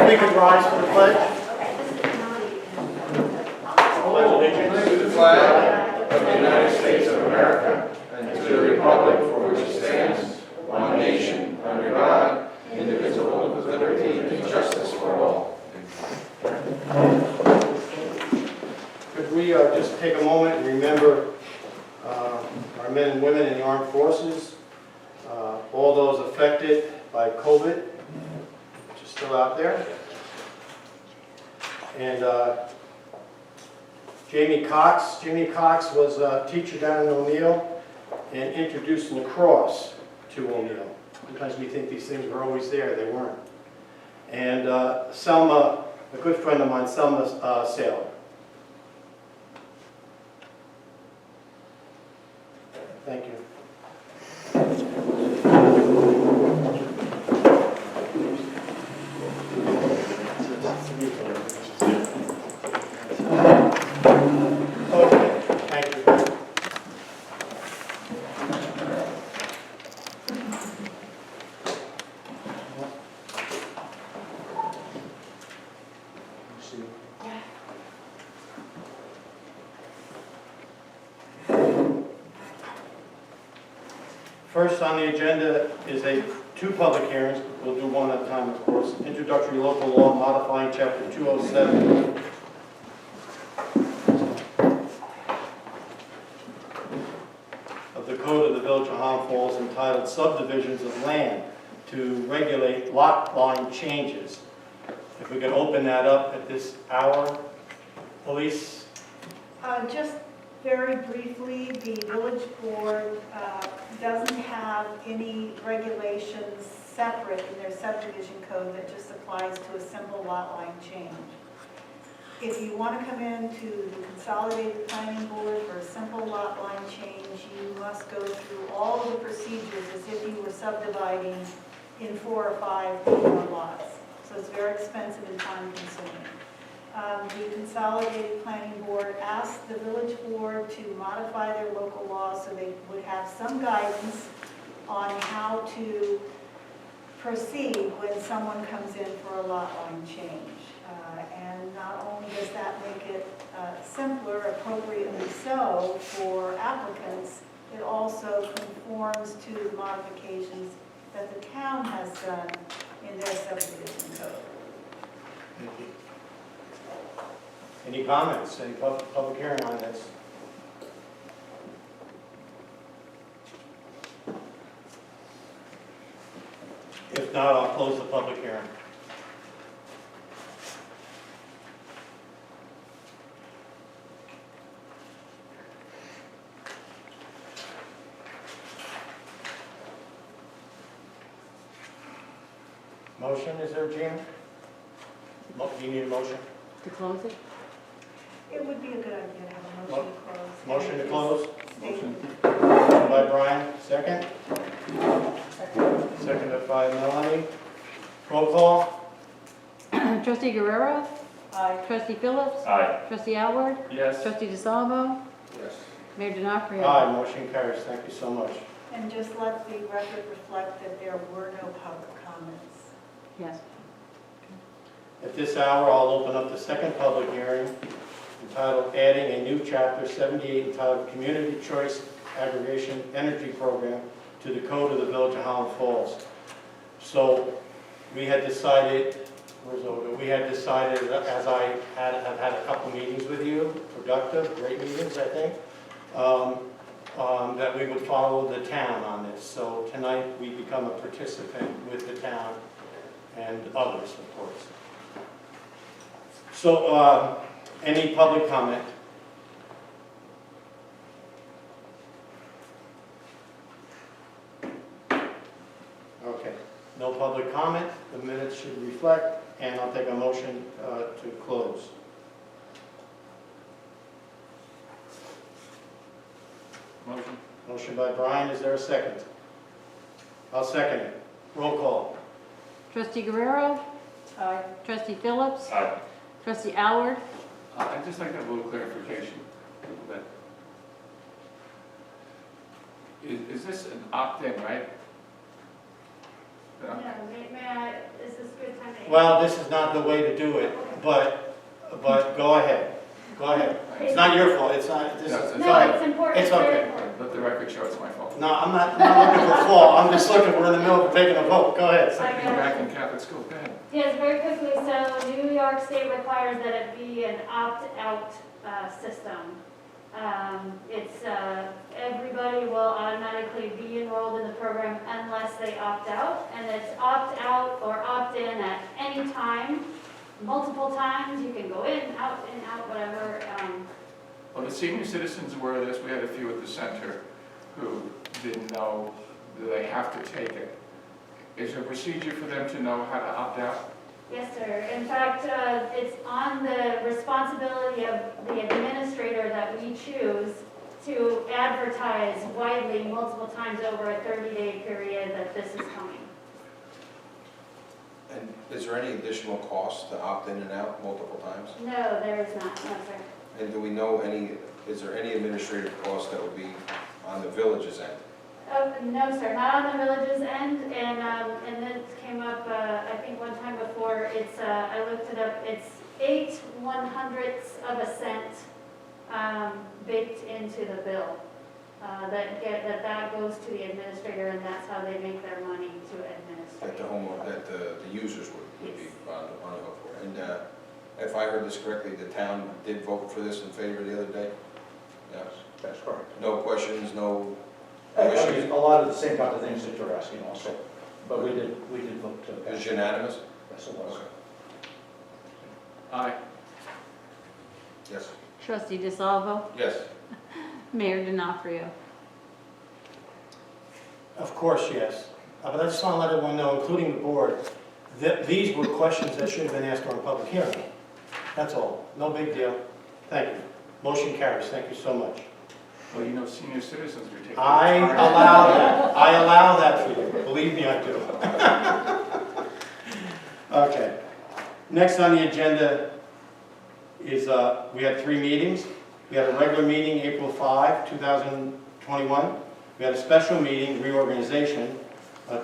If we could rise for the pledge. Pledge allegiance to the flag of the United States of America and to the republic for which it stands, one nation, under God, indivisible, with liberty and justice for all. Could we just take a moment and remember our men and women in the armed forces, all those affected by COVID, which is still out there. And Jamie Cox was a teacher down in O'Neill and introduced lacrosse to O'Neill. Sometimes we think these things were always there, they weren't. And Selma, a good friend of mine, Selma Saylor. Thank you. Okay, thank you. First on the agenda is two public hearings. We'll do one at a time, of course. Introductory local law modifying Chapter 207 of the Code of the Village of Highland Falls entitled Subdivisions of Land to regulate lot line changes. If we could open that up at this hour, police. Just very briefly, the village board doesn't have any regulations separate in their subdivision code that just applies to a simple lot line change. If you want to come into the consolidated planning board for a simple lot line change, you must go through all of the procedures as if you were subdividing in 4 or 5 or more lots. So it's very expensive and time consuming. The Consolidated Planning Board asked the village board to modify their local law so they would have some guidance on how to proceed when someone comes in for a lot line change. And not only does that make it simpler, appropriately so, for applicants, it also conforms to the modifications that the town has done in their subdivision code. Thank you. Any comments? Any public hearing on this? If not, I'll close the public hearing. Motion, is there, Gina? Do you need a motion? To close it? It would be a good idea to have a motion to close. Motion to close? Motion. Motion by Brian, second? Seconded by Melanie. Roll call? Trustee Guerrero? Aye. Trustee Phillips? Aye. Trustee Alward? Yes. Trustee DeSalvo? Yes. Mayor DiNapoli? Aye, motion carries. Thank you so much. And just let the record reflect that there were no public comments. Yes. At this hour, I'll open up the second public hearing entitled Adding a New Chapter 78 entitled Community Choice Aggregation Energy Program to the Code of the Village of Highland Falls. So we had decided, where's Olga? We had decided, as I have had a couple meetings with you, productive, great meetings, I think, that we would follow the town on this. So tonight we become a participant with the town and others, of course. So, any public comment? Okay, no public comment. The minutes should reflect, and I'll take a motion to close. Motion. Motion by Brian, is there a second? I'll second it. Roll call. Trustee Guerrero? Aye. Trustee Phillips? Aye. Trustee Alward? I'd just like to have a little clarification. A little bit. Is this an opt-in, right? Yeah. May I, is this a good time to? Well, this is not the way to do it, but go ahead. Go ahead. It's not your fault, it's not, this is, No, it's important, It's it's very okay. important. Let the record show it's my fault. No, I'm not looking for fault, I'm just looking, we're in the middle of taking a vote, go ahead. I Go back in Catholic school, go ahead. Yes, very quickly, so New York State requires that it be an opt-out system. It's, everybody will automatically be enrolled in the program unless they opt out, and it's opt-out or opt-in at any time, multiple times, you can go in, out, whatever. Well, the senior citizens aware of this. We had a few at the center who didn't know that they have to take it. Is there a procedure for them to know how to opt out? Yes, sir. In fact, it's on the responsibility of the administrator that we choose to advertise widely multiple times over a 30-day period that this is coming. And is there any additional cost to opt in and out multiple times? No, there is not, no, sir. And do we know is there any administrative cost that would be on the village's end? Oh, no, sir, not on the village's end, and this came up, I think one time before, it's, I looked it up, it's 0.08 of a cent baked into the bill. That goes to the administrator, and that's how they make their money to That administrate. the users would be on the hook for? And if I heard this correctly, the town did vote for this in favor the other day? Yes. That's correct. No questions, no I issues? mean, a lot of the same kind of things that you're asking also, but we did vote to. It was unanimous? Yes, it was. Okay. Aye. Yes. Trustee DeSalvo, Yes. Mayor D'Onofrio. Of course, yes. But I just want to let everyone know, including the board, that these were questions that should have been asked during public hearing. That's all. No big deal. Thank you. Motion carries. Thank you so much. Well, you know, senior citizens are taking. I allow that. I allow that for you. Believe me, I do. Okay. Next on the agenda is, we had 3 meetings. We had a regular meeting, April 5, 2021. We had a special meeting, reorganization,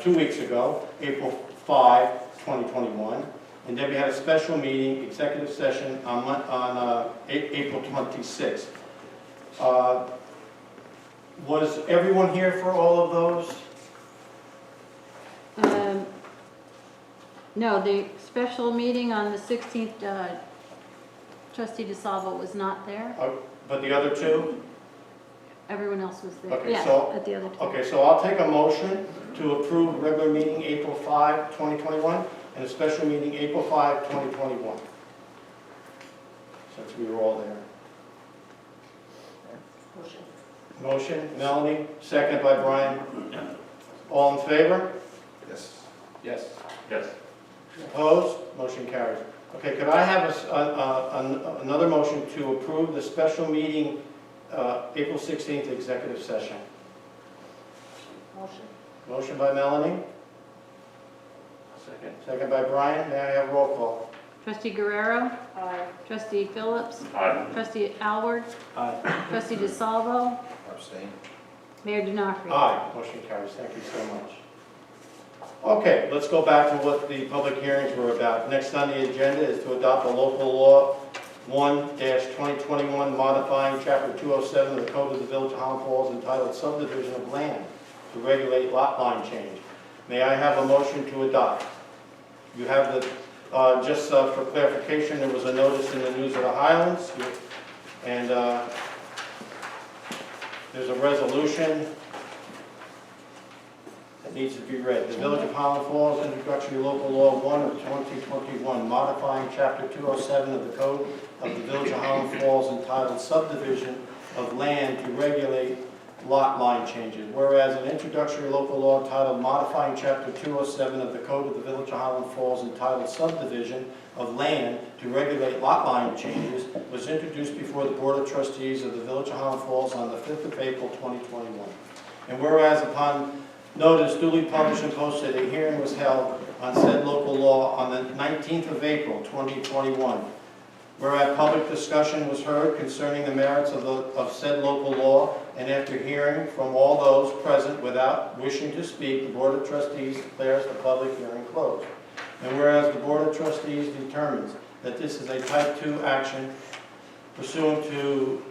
2 weeks ago, April 5, 2021. And then we had a special meeting, executive session on April 26th. Was everyone here for all of those? No, the special meeting on the 16th, Trustee DeSalvo was not there. But the other 2? Everyone else was there. Okay, Yes, so- at the other two. Okay, so I'll take a motion to approve regular meeting April 5, 2021, and a special meeting April 5, 2021. Since we were all there. Motion, Melanie, second by Brian. All in favor? Yes. Yes. Yes. Opposed? Motion carries. Okay, could I have another motion to approve the special meeting, April 16th executive session? Motion. Motion by Melanie, Second. second by Brian. May I have roll call? Trustee Guerrero, Aye. Trustee Phillips, Aye. Trustee Alward, Aye. Trustee DeSalvo, Abstain? Mayor D'Onofrio. Aye, motion carries. Thank you so much. Okay, let's go back to what the public hearings were about. Next on the agenda is to adopt a local law 1-2021 modifying Chapter 207 of the Code of the Village of Highland Falls entitled Subdivision of Land to regulate lot line change. May I have a motion to adopt? You have the, just for clarification, there was a notice in the News of the Highlands, and there's a resolution that needs to be read. The Village of Highland Falls Introductory Local Law 1 of 2021, modifying Chapter 207 of the Code of the Village of Highland Falls entitled Subdivision of Land to regulate lot line changes. Whereas an introductory local law titled modifying Chapter 207 of the Code of the Village of Highland Falls entitled Subdivision of Land to regulate lot line changes was introduced before the Board of Trustees of the Village of Highland Falls on the 5th of April 2021. And whereas upon notice duly published and posted, a hearing was held on said local law on the 19th of April 2021. Whereas public discussion was heard concerning the merits of said local law, and after hearing from all those present without wishing to speak, the Board of Trustees declares the public hearing closed. And whereas the Board of Trustees determines that this is a type 2 action pursuant to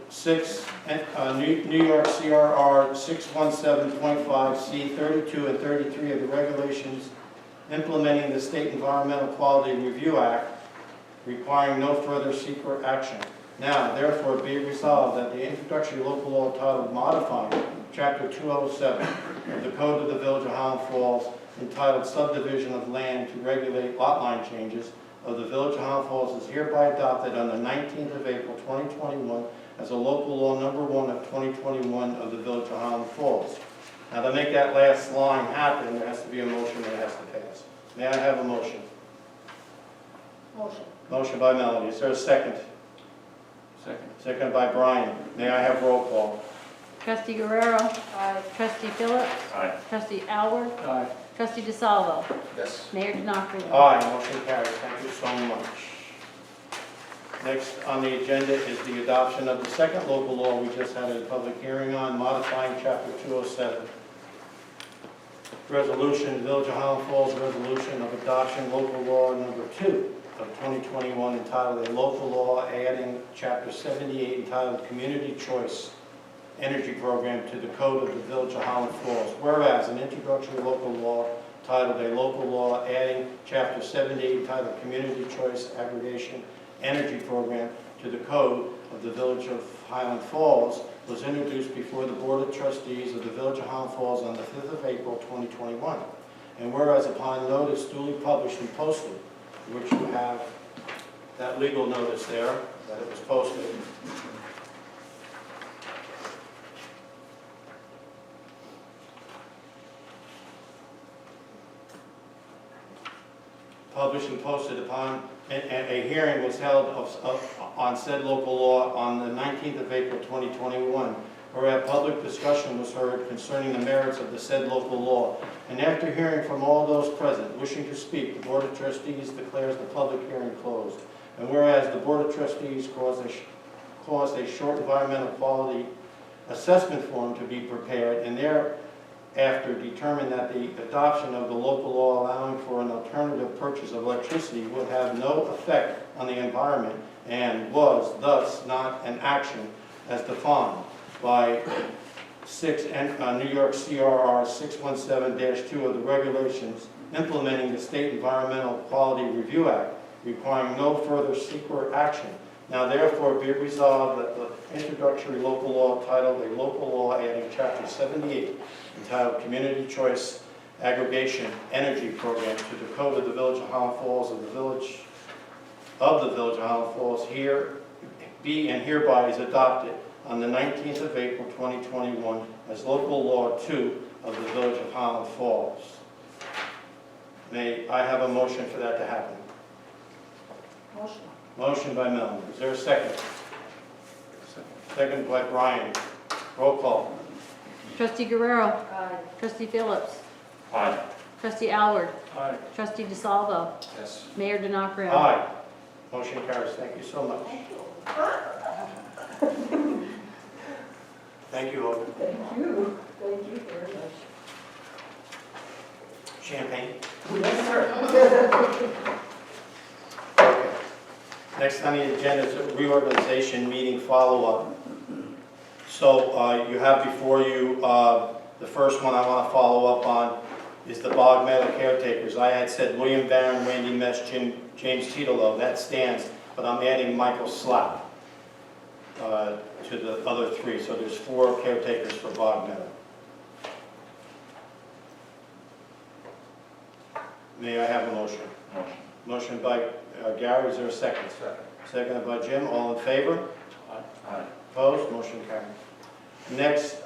New York CRR 617.5 C 32 and 33 of the regulations implementing the State Environmental Quality Review Act, requiring no further secret action. Now, therefore, be it resolved that the introductory local law titled modifying Chapter 207 of the Code of the Village of Highland Falls entitled Subdivision of Land to Regulate Lot Line Changes of the Village of Highland Falls is hereby adopted on the 19th of April 2021 as a local law number 1 of 2021 of the Village of Highland Falls. Now, to make that last line happen, there has to be a motion that has to pass. May I have a motion? Motion. Motion by Melanie. Is there a second? Second. Second by Brian. May I have roll call? Trustee Guerrero. Aye. Trustee Phillips. Aye. Trustee Alward. Aye. Trustee DeSalvo. Yes. Mayor Denocrio. Aye, motion carries. Thank you so much. Next on the agenda is the adoption of the second local law we just had a public hearing on, modifying Chapter 207. Resolution, Village of Highland Falls Resolution of Adoption Local Law Number 2 of 2021 entitled a local law adding Chapter 78 entitled Community Choice Energy Program to the Code of the Village of Highland Falls. Whereas an introductory local law titled a local law adding Chapter 78 entitled Community Choice Aggregation Energy Program to the Code of the Village of Highland Falls was introduced before the Board of Trustees of the Village of Highland Falls on the 5th of April 2021. And whereas upon notice duly published and posted, which you have that legal notice there, that it was posted, published and posted upon, and a hearing was held on said local law on the 19th of April 2021, whereas public discussion was heard concerning the merits of the said local law. And after hearing from all those present wishing to speak, the Board of Trustees declares the public hearing closed. And whereas the Board of Trustees caused a short environmental quality assessment form to be prepared, and thereafter determined that the adoption of the local law allowing for an alternative purchase of electricity would have no effect on the environment and was thus not an action as defined by New York CRR 617-2 of the regulations implementing the State Environmental Quality Review Act, requiring no further secret action. Now therefore be it resolved that the introductory local law titled a local law adding Chapter 78 entitled Community Choice Aggregation Energy Program to the Code of the Village of Highland Falls of the Village of Highland Falls here be and hereby is adopted on the 19th of April 2021 as local law 2 of the Village of Highland Falls. May I have a motion for that to happen? Motion. Motion by Melanie. Is there a second? Second by Brian. Roll call. Trustee Guerrero. Aye. Trustee Phillips. Aye. Trustee Alward. Aye. Trustee DeSalvo. Yes. Mayor Denocrio. Aye. Motion carries. Thank you so much. Thank you, Hogan. Thank you. Thank you very much. Champagne? Yes, sir. Okay. Next on the agenda is a reorganization meeting follow-up. So you have before you, the first one I want to follow up on is the Bog Meadow caretakers. I had said William Barron, Randy Mesh, James Titolo. That stands, but I'm adding Michael Slapp to the other three. So there's 4 caretakers for Bog Meadow. May I have a motion? Motion. Motion by Gary, is there a second? Second. Seconded by Jim, all in favor? Aye. Opposed? Motion carries. Next,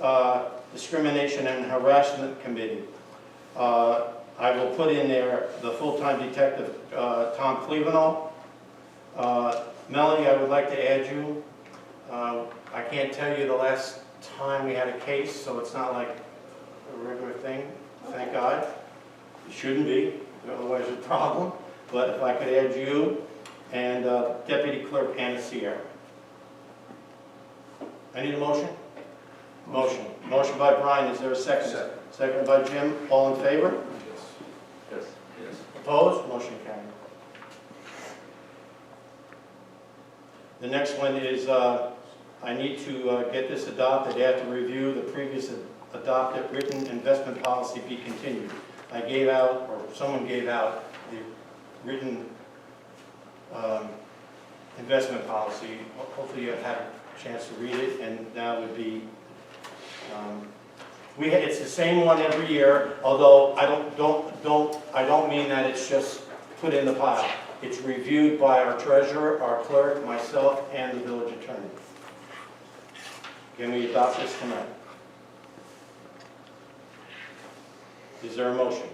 Discrimination and Harassment Committee. I will put in there the full-time detective, Tom Clevenall. Melanie, I would like to add you. I can't tell you the last time we had a case, so it's not like a regular thing, thank God. It shouldn't be, otherwise it's a problem. But if I could add you, and Deputy Clerk Anna Sierra. I need a motion? Motion. Motion by Brian, is there a second? Second. Second by Jim, all in favor? Yes. Yes. Yes. Opposed? Motion carried. The next one is, I need to get this adopted after review. The previous adopted written investment policy be continued. I gave out, or someone gave out, the written investment policy. Hopefully you've had a chance to read it, and that would be, it's the same one every year, although I don't mean that it's just put in the pile. It's reviewed by our treasurer, our clerk, myself, and the village attorney. Can we adopt this tonight? Is there a motion?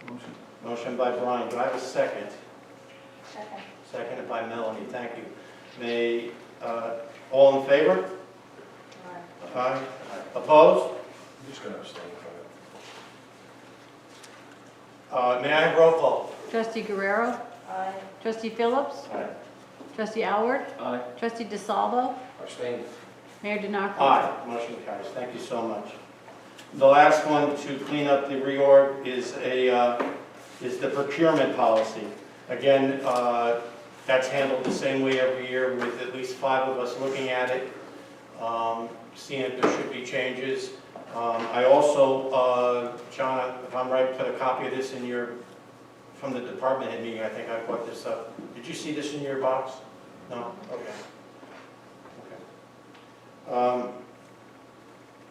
Motion. Motion by Brian. Do I have a second? Second. Seconded by Melanie. Thank you. May, all in favor? Aye. Opposed? I'm just going to abstain from it. May I have roll call? Trustee Guerrero? Aye. Trustee Phillips? Aye. Trustee Alward? Aye. Trustee DeSalvo? Abstain. Mayor Denocoli? Aye. Motion carries. Thank you so much. The last one to clean up the reorg is the procurement policy. Again, that's handled the same way every year with at least 5 of us looking at it, seeing if there should be changes. I also, John, if I'm right, put a copy of this in your, from the department head meeting. I think I brought this up. Did you see this in your box? No? Okay. Okay.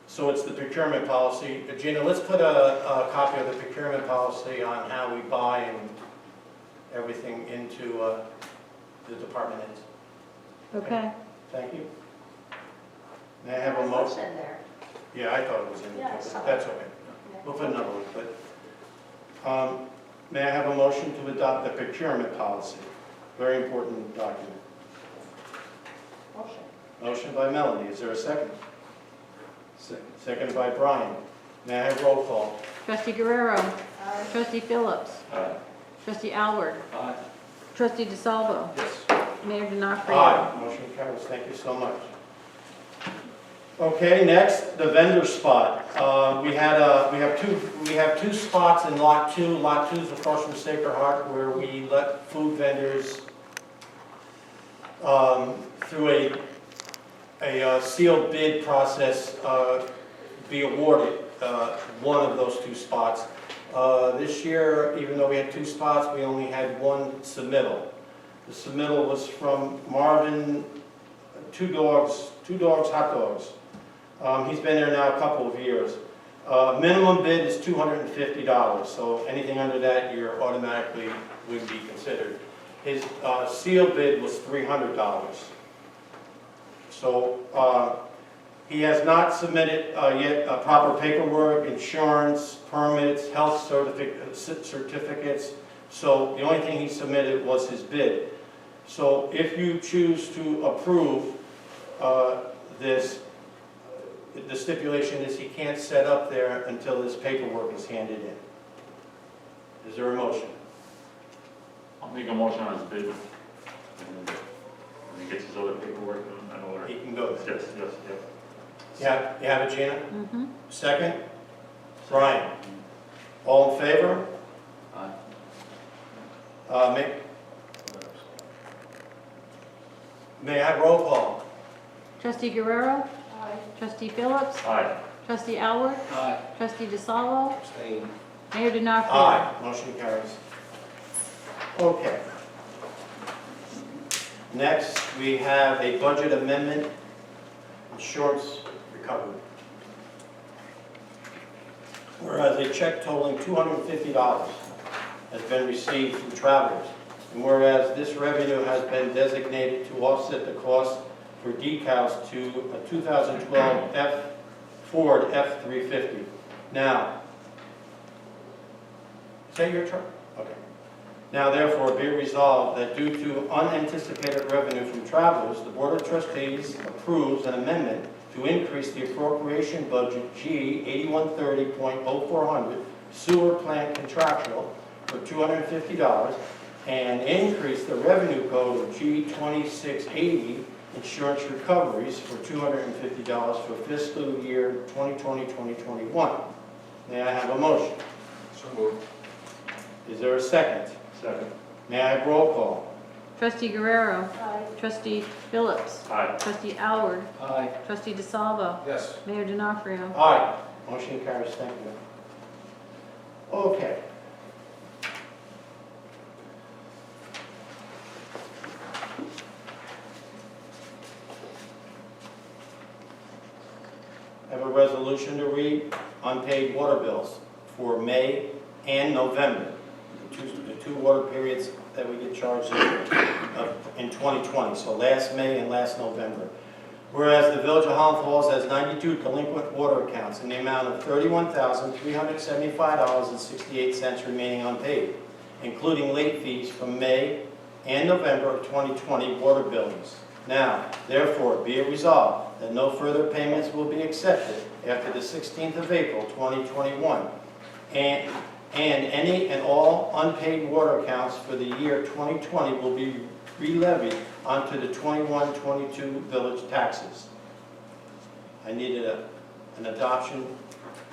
So it's the procurement policy. Gina, let's put a copy of the procurement policy on how we buy and everything into the department heads. Okay. Thank you. May I have a motion? in there. Yeah, I thought it was in there. Yeah, I saw it. That's okay. We'll put another one, but, may I have a motion to adopt the procurement policy? Very important document. Motion. Motion by Melanie, is there a second? Second. Second by Brian. May I have roll call? Trustee Guerrero? Aye. Trustee Phillips? Aye. Trustee Alward? Aye. Trustee DeSalvo? Yes. Mayor Denocoli? Aye. Motion carries, thank you so much. Okay, next, the vendor spot. We have two spots in Lot 2. Lot 2 is across from Sacred Heart, where we let food vendors, through a sealed bid process, be awarded one of those 2 spots. This year, even though we had 2 spots, we only had 1 submittal. The submittal was from Marvin, Two Dogs Hot Dogs. He's been there now a couple of years. Minimum bid is $250, so anything under that, you're automatically would be considered. His sealed bid was $300. So he has not submitted yet proper paperwork, insurance, permits, health certificates. So the only thing he submitted was his bid. So if you choose to approve this, the stipulation is he can't set up there until his paperwork is handed in. Is there a motion? I'll make a motion on his bid. And when he gets his other paperwork in order. He can go there. Yes, yes, yes. You have it, Gina? Mm-hmm. Second? Brian? All in favor? Aye. May I have roll call? Trustee Guerrero? Aye. Trustee Phillips? Aye. Trustee Alward? Aye. Trustee DeSalvo? Abstain. Mayor Denocoli? Aye. Motion carries. Okay. Next, we have a budget amendment, insurance recovery. Whereas a check totaling $250 has been received from travelers, and whereas this revenue has been designated to offset the cost for decals to a 2012 Ford F-350. Now, is that your truck? Okay. Now therefore be resolved that due to unanticipated revenue from travelers, the Board of Trustees approves an amendment to increase the appropriation budget G 8130.0400 sewer plant contractual for $250 and increase the revenue code of G2680 insurance recoveries for $250 for fiscal year 2020-2021. May I have a motion? So moved. Is there a second? Second. May I have roll call? Trustee Guerrero. Aye. Trustee Phillips. Aye. Trustee Alward. Aye. Trustee DeSalvo. Yes. Mayor D'Onofrio. Aye. Motion carries. Thank you. Okay. I have a resolution to read, unpaid water bills for May and November, the two water periods that we get charged in 2020, so last May and last November. Whereas the Village of Highland Falls has 92 delinquent water accounts in the amount of $31,375.68 remaining unpaid, including late fees from May and November of 2020 water billings. Now, therefore, be it resolved that no further payments will be accepted after the 16th of April, 2021, and any and all unpaid water accounts for the year 2020 will be re-levied onto the 21-22 village taxes. I needed an adoption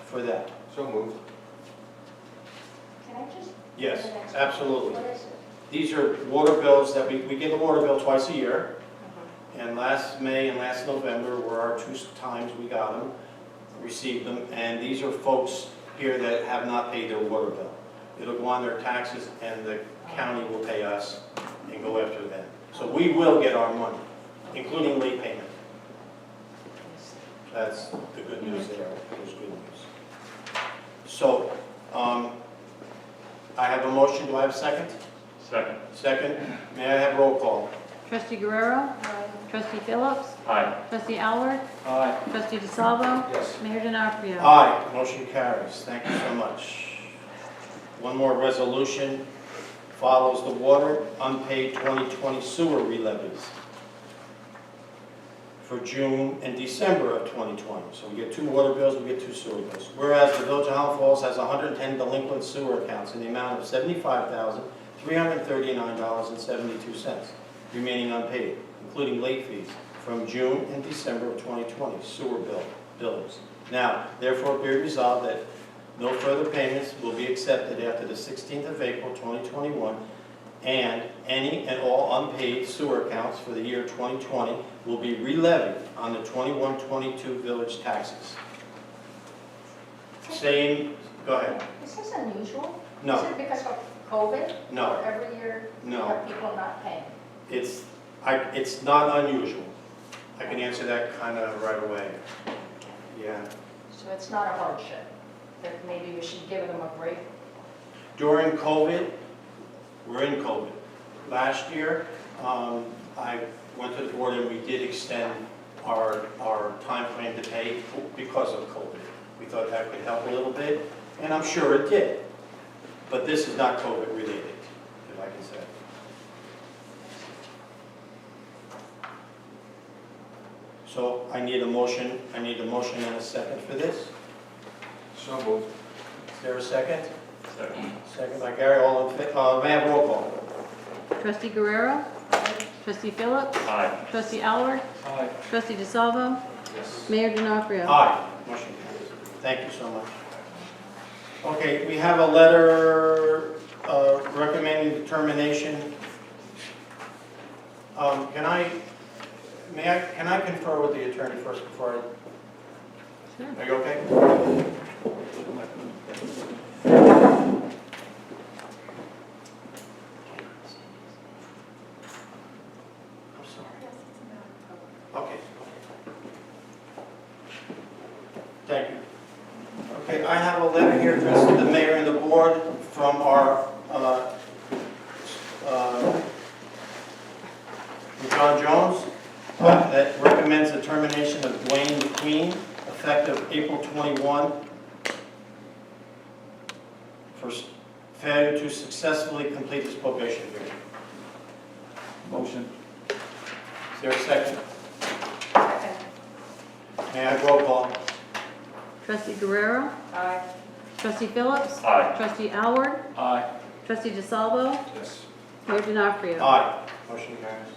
for that. So moved. Can I just? Yes, absolutely. What is it? These are water bills that we get a water bill twice a year. And last May and last November were our two times we got them, received them. And these are folks here that have not paid their water bill. It'll go on their taxes and the county will pay us and go after them. So we will get our money, including late payment. That's the good news there. There's good news. So, I have a motion. Do I have a second? Second. Second. May I have roll call? Trustee Guerrero. Trustee Phillips. Aye. Trustee Alward. Aye. Trustee DeSalvo. Yes. Mayor D'Onofrio. Aye, motion carries. Thank you so much. One more resolution follows the water unpaid 2020 sewer re-levies for June and December of 2020. So we get two water bills, we get two sewer bills. Whereas the Village of Highland Falls has 110 delinquent sewer accounts in the amount of $75,339.72 remaining unpaid, including late fees from June and December of 2020 sewer billings. Now, therefore, be resolved that no further payments will be accepted after the 16th of April, 2021, and any and all unpaid sewer accounts for the year 2020 will be re-levied on the 21-22 village taxes. Same, go ahead. Is this unusual? No. Is it because of COVID? No. Or every year you No. have people not paying? It's not unusual. I can answer that kind of right away. Yeah. So it's not a hardship, that maybe we should give them a break? During COVID, we're in COVID. Last year, I went to the board and we did extend our time frame to pay because of COVID. We thought that could help a little bit, and I'm sure it did. But this is not COVID related, if I can say. So I need a motion and a second for this. So moved. Is there a second? Second. Second by Gary, all in favor, may I have roll call? Trustee Guerrero. Trustee Phillips. Aye. Trustee Alward. Aye. Trustee DeSalvo. Yes. Mayor D'Onofrio. Aye. Motion carries. Thank you so much. Okay, we have a letter recommending determination. Can I confer with the attorney first before Sure. are you okay? I'm sorry. Okay. Thank you. Okay, I have a letter here addressed to the mayor and the board from our, from John Jones, that recommends the termination of Dwayne McQueen, effective April 21, for failure to successfully complete his probation period. Motion. Is there a second? Second. May I have roll call? Trustee Guerrero. Aye. Trustee Phillips. Aye. Trustee Alward. Aye. Trustee DeSalvo. Yes. Mayor D'Onofrio. Aye. Motion carries.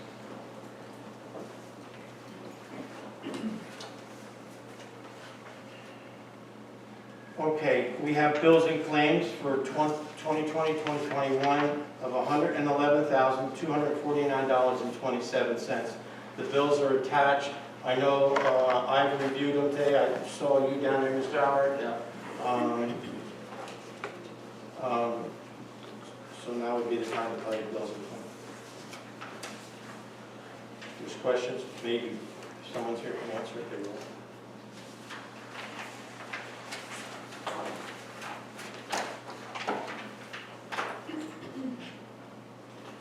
Okay, we have bills and claims for 2020, 2021 of $111,249.27. The bills are attached. I know I've reviewed them today. I saw you down there, Mr. Howard. Yeah. So now would be the time to pay bills and claims. There's questions, maybe someone's here can answer if they will.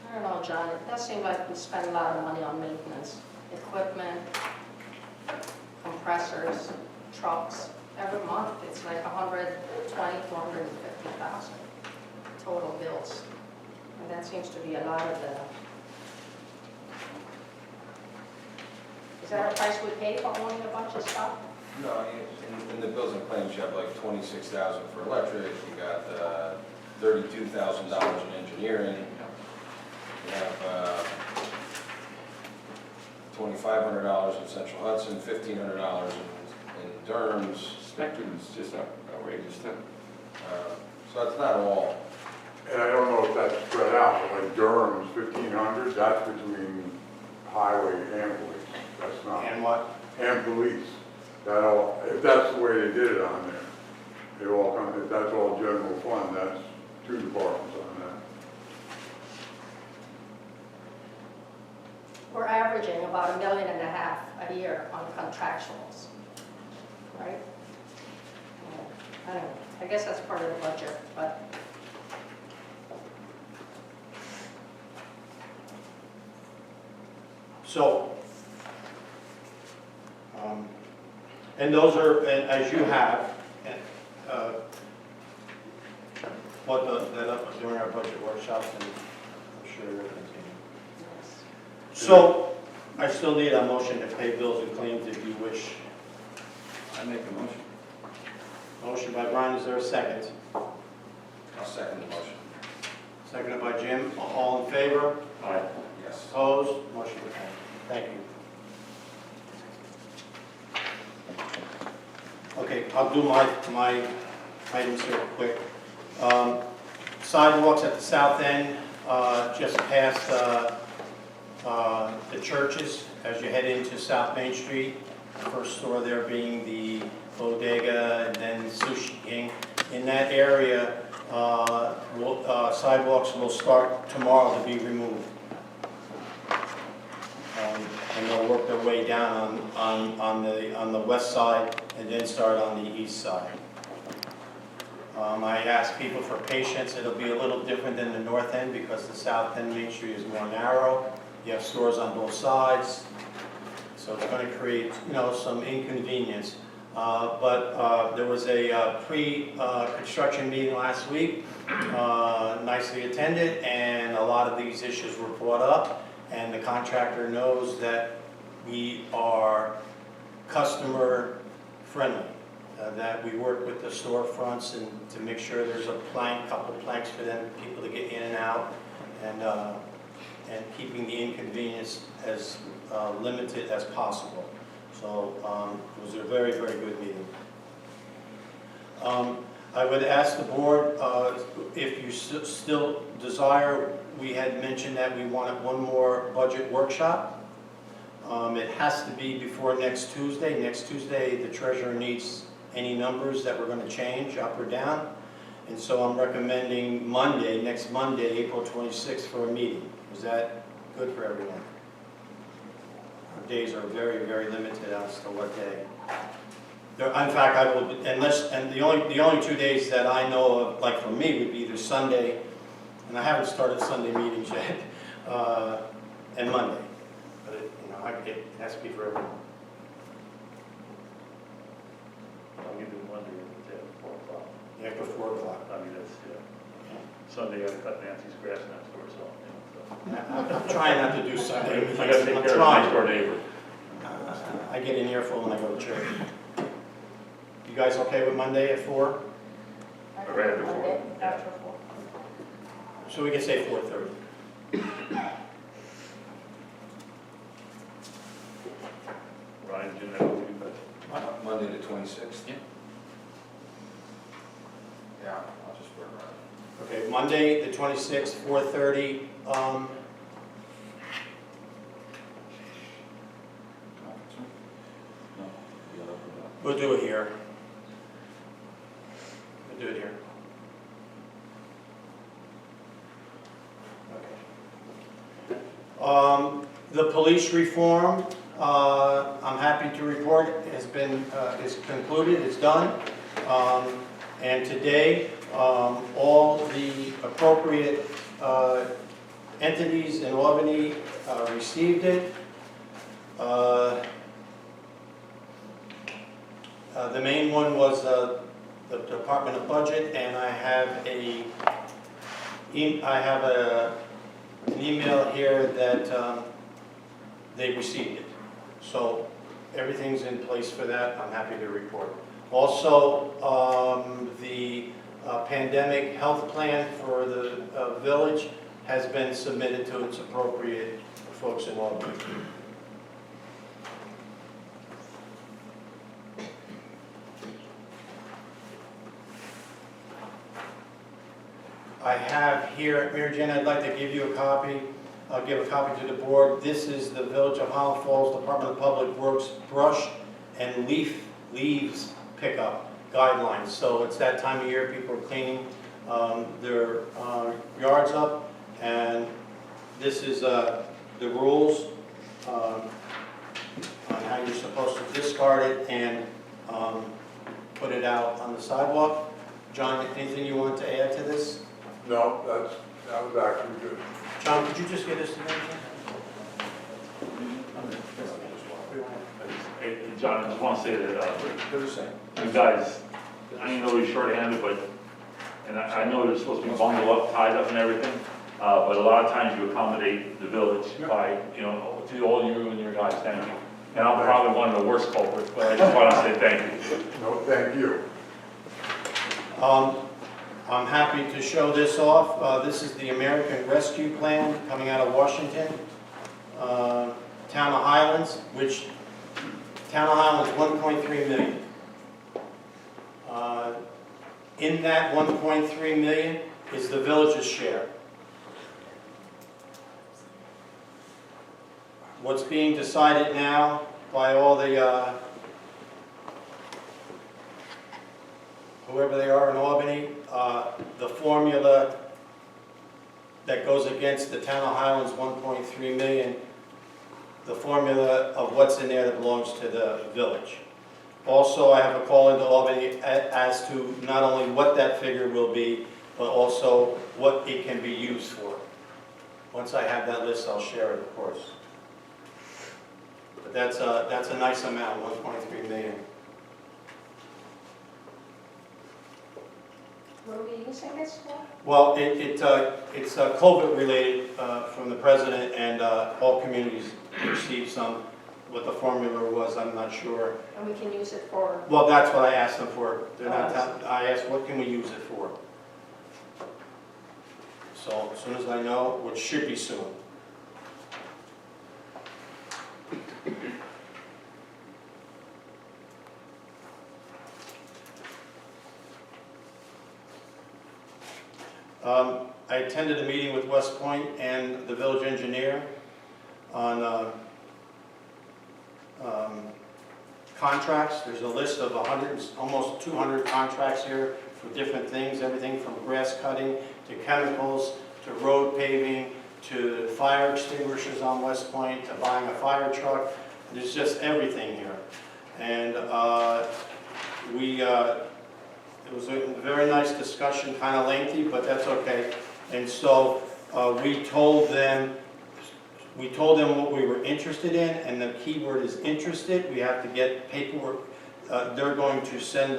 I don't know, John, it does seem like we spend a lot of money on maintenance, equipment, compressors, trucks. Every month, it's like 120, 250,000 total bills. And that seems to be a lot of the... Is that a price we pay for owning a bunch of stuff? No, in the bills and claims, you have like 26,000 for electric, you got $32,000 in engineering, you have $2,500 in Central Hudson, $1,500 in Durham's. Spectrum's just outrageous too. So that's not all. And I don't know if that's spread out, but like Durham's 1,500, that's between highway and police. That's not, And what? and police. That all, if that's the way they did it on there, it all comes, if that's all general fund, that's 2 departments on that. We're averaging about $1.5 million a year on contractuals, right? I don't know, I guess that's part of the budget, but So, and those are, and as you have, during our budget workshops, and I'm sure we'll continue. yes. So, I still need a motion to pay bills and claims if you wish. I make a motion. Motion by Brian, is there a second? I'll second the motion. Seconded by Jim, all in favor? Aye. Yes. Opposed? Motion carried. Thank you. Okay, I'll do my items here quick. Sidewalks at the south end, just past the churches as you head into South Main Street. The first store there being the Bodega and then Sushi King. In that area, sidewalks will start tomorrow to be removed. And they'll work their way down on the west side and then start on the east side. I asked people for patience. It'll be a little different than the north end because the south end Main Street is more narrow. You have stores on both sides, so it's going to create, some inconvenience. But there was a pre-construction meeting last week, nicely attended, and a lot of these issues were brought up. And the contractor knows that we are customer friendly, that we work with the storefronts and to make sure there's a couple planks for them, people to get in and out, and keeping the inconvenience as limited as possible. So it was a very, very good meeting. I would ask the board, if you still desire, we had mentioned that we wanted one more budget workshop. It has to be before next Tuesday. Next Tuesday, the treasurer needs any numbers that we're going to change up or down. And so I'm recommending next Monday, April 26th for a meeting. Is that good for everyone? Our days are very, very limited as to what day. In fact, I will, and the only 2 days that I know of, like for me, would be either Sunday, and I haven't started Sunday meetings yet, and Monday. But it has to be for everyone. I'll give you Monday at 4 o'clock. Yeah, before 4 o'clock. I mean, that's, Sunday I gotta cut Nancy's grass next door, so, I'm trying not to do Sunday meetings. I gotta take I'm care of the trying. next door neighbor. I get an earful when I go to church. You guys okay with Monday at 4? Right after 4. Monday, after 4. So we can say 4:30. Monday the 26th? Yeah. Yeah, I'll just work around it. Okay, Monday, the 26th, 4:30. No, you gotta open it up. We'll do it here. We'll do it here. Okay. The police reform, I'm happy to report, has been, is concluded, it's done. And today, all the appropriate entities in Albany received it. The main one was the Department of Budget, and I have an email here that they received it. So everything's in place for that. I'm happy to report. Also, the pandemic health plan for the village has been submitted to its appropriate folks in Albany. I have here, Mary Jane, I'd like to give you a copy. I'll give a copy to the board. This is the Village of Highland Falls Department of Public Works brush and leaves pickup guidelines. So it's that time of year, people are cleaning their yards up, and this is the rules on how you're supposed to discard it and put it out on the sidewalk. John, anything you want to add to this? No, that was actually good. John, could you just get us to that? Hey, John, I just want to say that, They're the same. you guys, I know you're short-handed, but, and I know they're supposed to be bundled up, tied up and everything, but a lot of times you accommodate the village by, to all you and your guys, thank you. And I'm probably one of the worst culprits, but I just want to say thank you. No, thank you. I'm happy to show this off. This is the American Rescue Plan coming out of Washington. Town of Highlands, which, Town of Highlands, 1.3 million. In that 1.3 million is the village's share. What's being decided now by all the, whoever they are in Albany, the formula that goes against the Town of Highlands 1.3 million, the formula of what's in there that belongs to the village. Also, I have a call into Albany as to not only what that figure will be, but also what it can be used for. Once I have that list, I'll share it, of course. But that's a nice amount, 1.3 million. What are we using this for? Well, it's COVID related from the president, and all communities received some. What the formula was, I'm not sure. And we can use it for, Well, that's what I asked them for. They're not I asked, what can we use it for? So as soon as I know, which should be soon. I attended a meeting with West Point and the village engineer on contracts. There's a list of almost 200 contracts here for different things, everything from grass cutting to chemicals to road paving to fire extinguishers on West Point to buying a fire truck. There's just everything here. And it was a very nice discussion, kind of lengthy, but that's okay. And so we told them what we were interested in, and the key word is interested. We have to get paperwork. They're going to send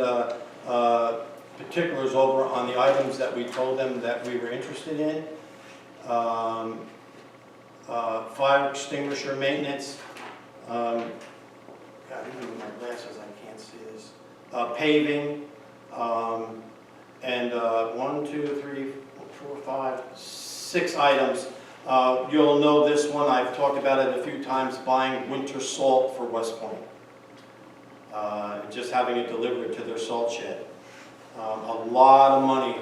particulars over on the items that we told them that we were interested in. Fire extinguisher maintenance. God, even with my glasses, I can't see this. Paving. And 1, 2, 3, 4, 5, 6 items. You'll know this one, I've talked about it a few times, buying winter salt for West Point. and just having it delivered to their salt shed. A lot of money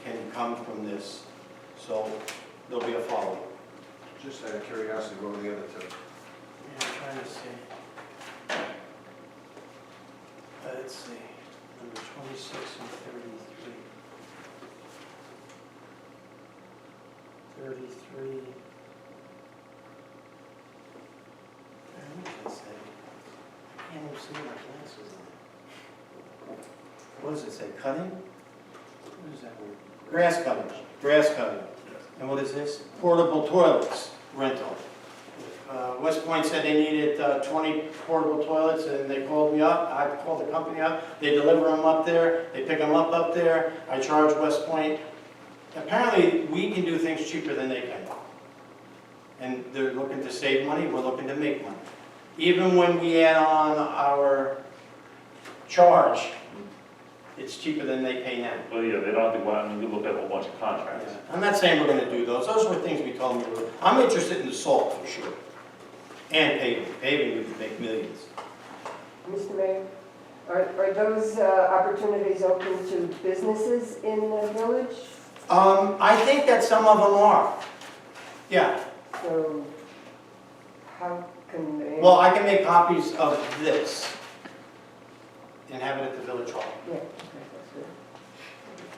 can come from this, so there'll be a follow-up. Just out of curiosity, what were the other two? Yeah, I'm trying to see. Let's see, number 26 and 33. 33. What does it say? I can't even see my glasses on. What does it say, cutting? What is that word? Grass cutting, grass cutting. And what is this? Portable toilets rental. West Point said they needed 20 portable toilets, and they called me up. I called the company up. They deliver them up there. They pick them up there. I charge West Point. Apparently, we can do things cheaper than they can. And they're looking to save money. We're looking to make money. Even when we add on our charge, it's cheaper than they pay now. Well, yeah, they don't have to go out and look at a whole bunch of contracts. Yeah. I'm not saying we're going to do those. Those were things we told them we were. I'm interested in the salt for sure. And paving. Paving, we could make millions. Mr. Mayor, are those opportunities open to businesses in the village? I think that some of them are. Yeah. So how can they? Well, I can make copies of this and have it at the village hall. Yeah, okay, that's good.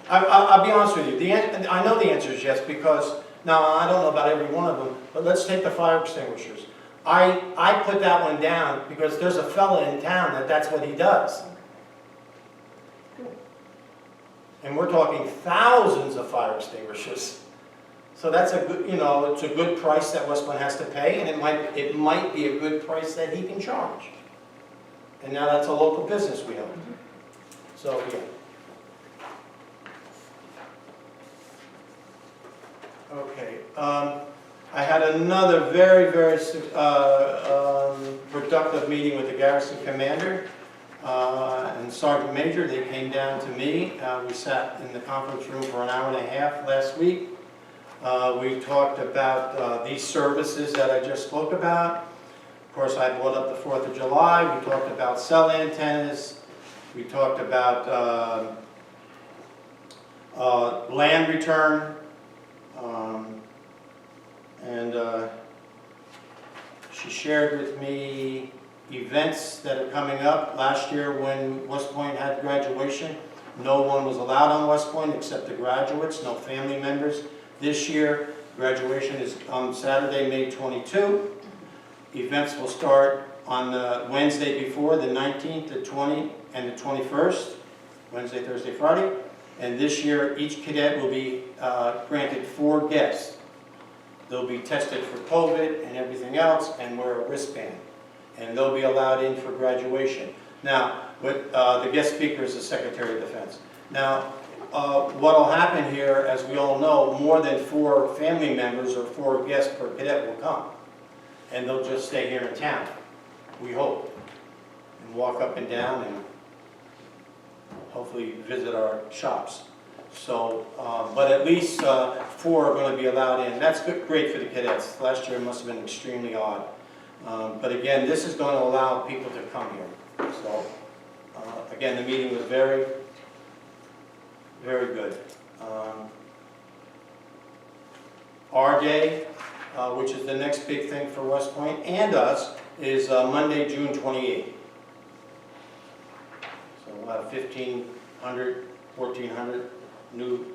I'll be honest with you. I know the answer is yes, because, now, I don't know about every one of them, but let's take the fire extinguishers. I put that one down because there's a fella in town that's what he does. And we're talking thousands of fire extinguishers. So that's a good, it's a good price that West Point has to pay, and it might be a good price that he can charge. And now that's a local business we own. So, yeah. Okay. I had another very, very productive meeting with the garrison commander and sergeant major. They came down to me. We sat in the conference room for an hour and a half last week. We talked about these services that I just spoke about. Of course, I brought up the 4th of July. We talked about cell antennas. We talked about land return. And she shared with me events that are coming up. Last year when West Point had graduation, no one was allowed on West Point except the graduates, no family members. This year, graduation is on Saturday, May 22. Events will start on the Wednesday before, the 19th, the 20th, and the 21st, Wednesday, Thursday, Friday. And this year, each cadet will be granted 4 guests. They'll be tested for COVID and everything else and wear a wristband. And they'll be allowed in for graduation. Now, the guest speaker is the Secretary of Defense. Now, what will happen here, as we all know, more than 4 family members or 4 guests per cadet will come. And they'll just stay here in town, we hope. And walk up and down and hopefully visit our shops. So, but at least 4 are going to be allowed in. That's great for the cadets. Last year it must have been extremely odd. But again, this is going to allow people to come here. So, again, the meeting was very, very good. Our day, which is the next big thing for West Point and us, is Monday, June 28th. So we'll have 1,500, 1,400 new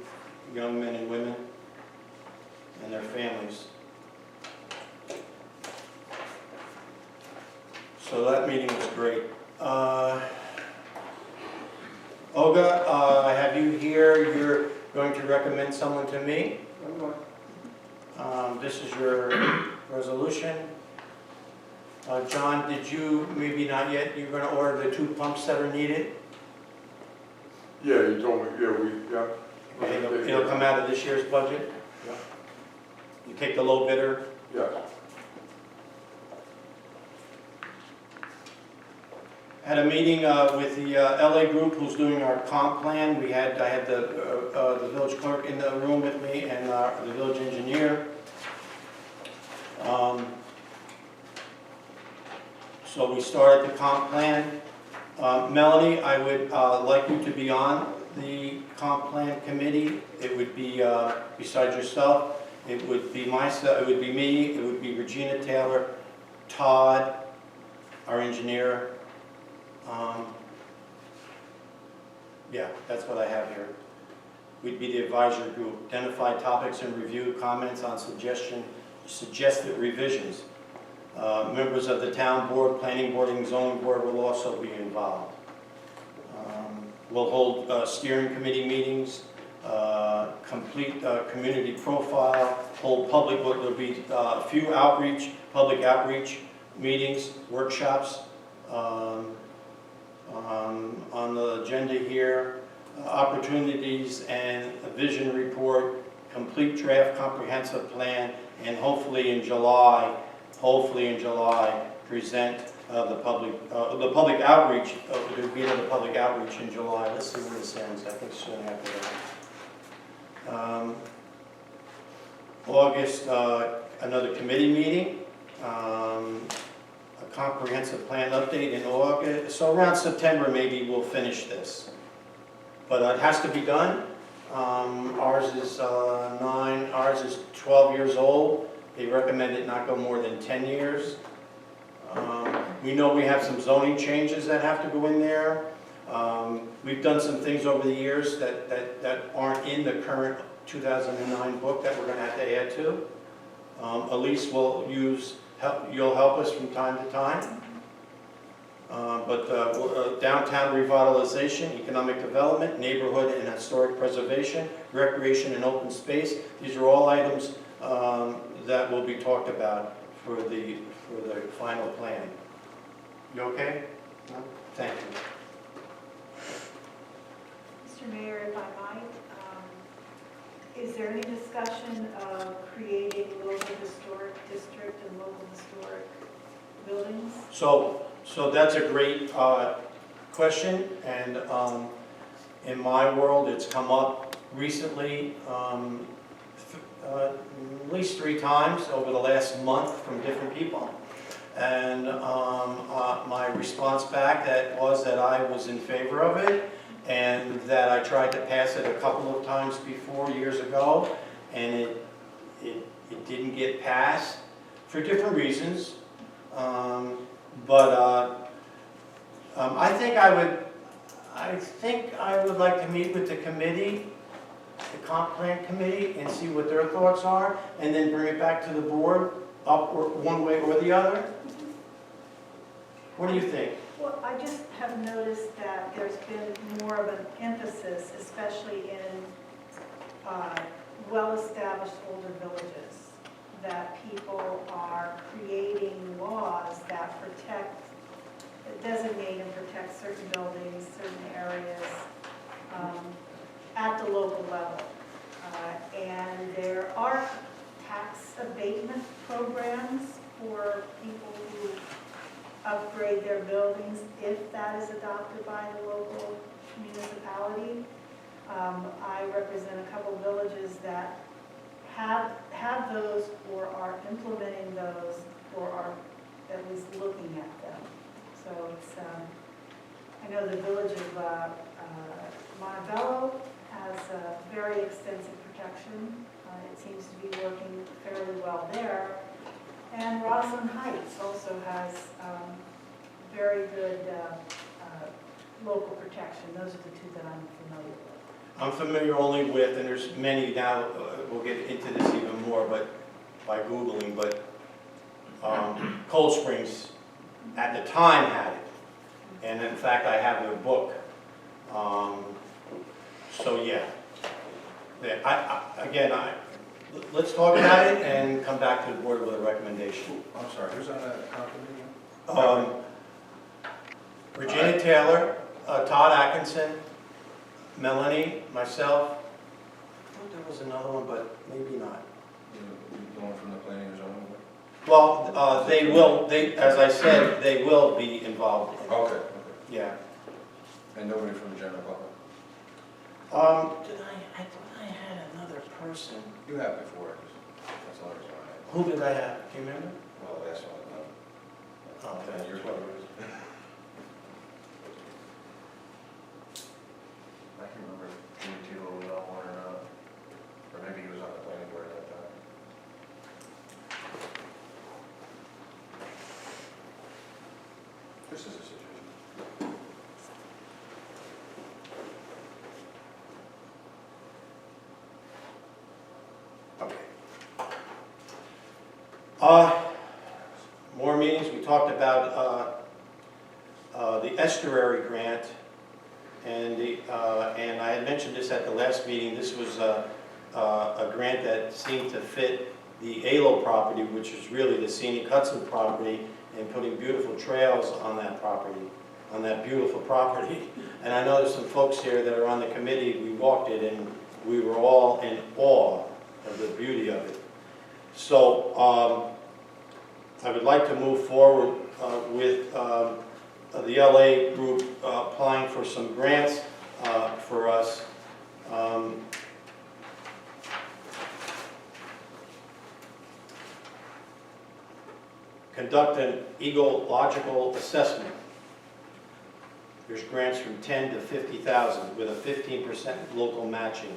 young men and women and their families. So that meeting was great. Olga, I have you here. You're going to recommend someone to me. One more. This is your resolution. John, did you, maybe not yet, you're going to order the 2 pumps that are needed? Yeah, you told me, yeah. It'll come out of this year's budget? Yeah. You take the low bidder? Yeah. Had a meeting with the LA group who's doing our comp plan. I had the village clerk in the room with me and the village engineer. So we started the comp plan. Melanie, I would like you to be on the comp plan committee. It would be, besides yourself, it would be myself, it would be me, it would be Regina Taylor, Todd, our engineer. Yeah, that's what I have here. We'd be the advisory group. Identify topics and review comments on suggested revisions. Members of the town board, planning board, and zoning board will also be involved. We'll hold steering committee meetings, complete community profile, hold public, there'll be a few public outreach meetings, workshops. On the agenda here, opportunities and a vision report, complete draft comprehensive plan, and hopefully in July, present the public outreach, the beginning of the public outreach in July. Let's see where this ends, I think soon after that. August, another committee meeting, a comprehensive plan update in August. So around September, maybe we'll finish this. But it has to be done. Ours is 12 years old. They recommend it not go more than 10 years. We know we have some zoning changes that have to go in there. We've done some things over the years that aren't in the current 2009 book that we're going to have to add to. Elise will you'll help us from time to time. Downtown revitalization, economic development, neighborhood and historic preservation, recreation and open space. These are all items that will be talked about for the final plan. You okay? No? Thank you. Mr. Mayor, if I might, is there any discussion of creating local historic district and local historic buildings? So that's a great question, and in my world, it's come up recently at least 3 times over the last month from different people. And my response back was that I was in favor of it, and that I tried to pass it a couple of times before, years ago, and it didn't get passed for different reasons. I think I would like to meet with the committee, the comp plan committee, and see what their thoughts are, and then bring it back to the board, up or one way or the other. What do you think? Well, I just have noticed that there's been more of an emphasis, especially in well-established older villages, that people are creating laws that designate and protect certain buildings, certain areas at the local level. And there are tax abatement programs for people who upgrade their buildings if that is adopted by the local municipality. I represent a couple villages that have those or are implementing those or are at least looking at them. So it's, I know the village of Montebello has a very extensive protection. It seems to be working fairly well there. And Roslyn Heights also has very good local protection. Those are the 2 that I'm familiar with. I'm familiar only with, and there's many now, we'll get into this even more, but by Googling, but Cold Springs at the time had it. And in fact, I have their book. So yeah. Let's talk about it and come back to the board with a recommendation. I'm sorry, who's on that committee? Regina Taylor, Todd Atkinson, Melanie, myself. I thought there was another one, but maybe not. The one from the planning and zoning board? Well, as I said, they will be involved in it. Okay. Yeah. And nobody from the general public? I thought I had another person. You have before, that's the only reason I had. Who did I have? Do you remember? Well, that's all I know. Oh, And okay. you're This is the situation. Okay. More meetings, we talked about the estuary grant, and I had mentioned this at the last meeting. This was a grant that seemed to fit the ALO property, which is really the scenic Hudson property, and putting beautiful trails on that property, on that beautiful property. And I know there's some folks here that are on the committee, we walked it, and we were all in awe of the beauty of it. So I would like to move forward with the LA group applying for some grants for us. Conduct an ecological assessment. There's grants from 10 to 50,000 with a 15% local matching.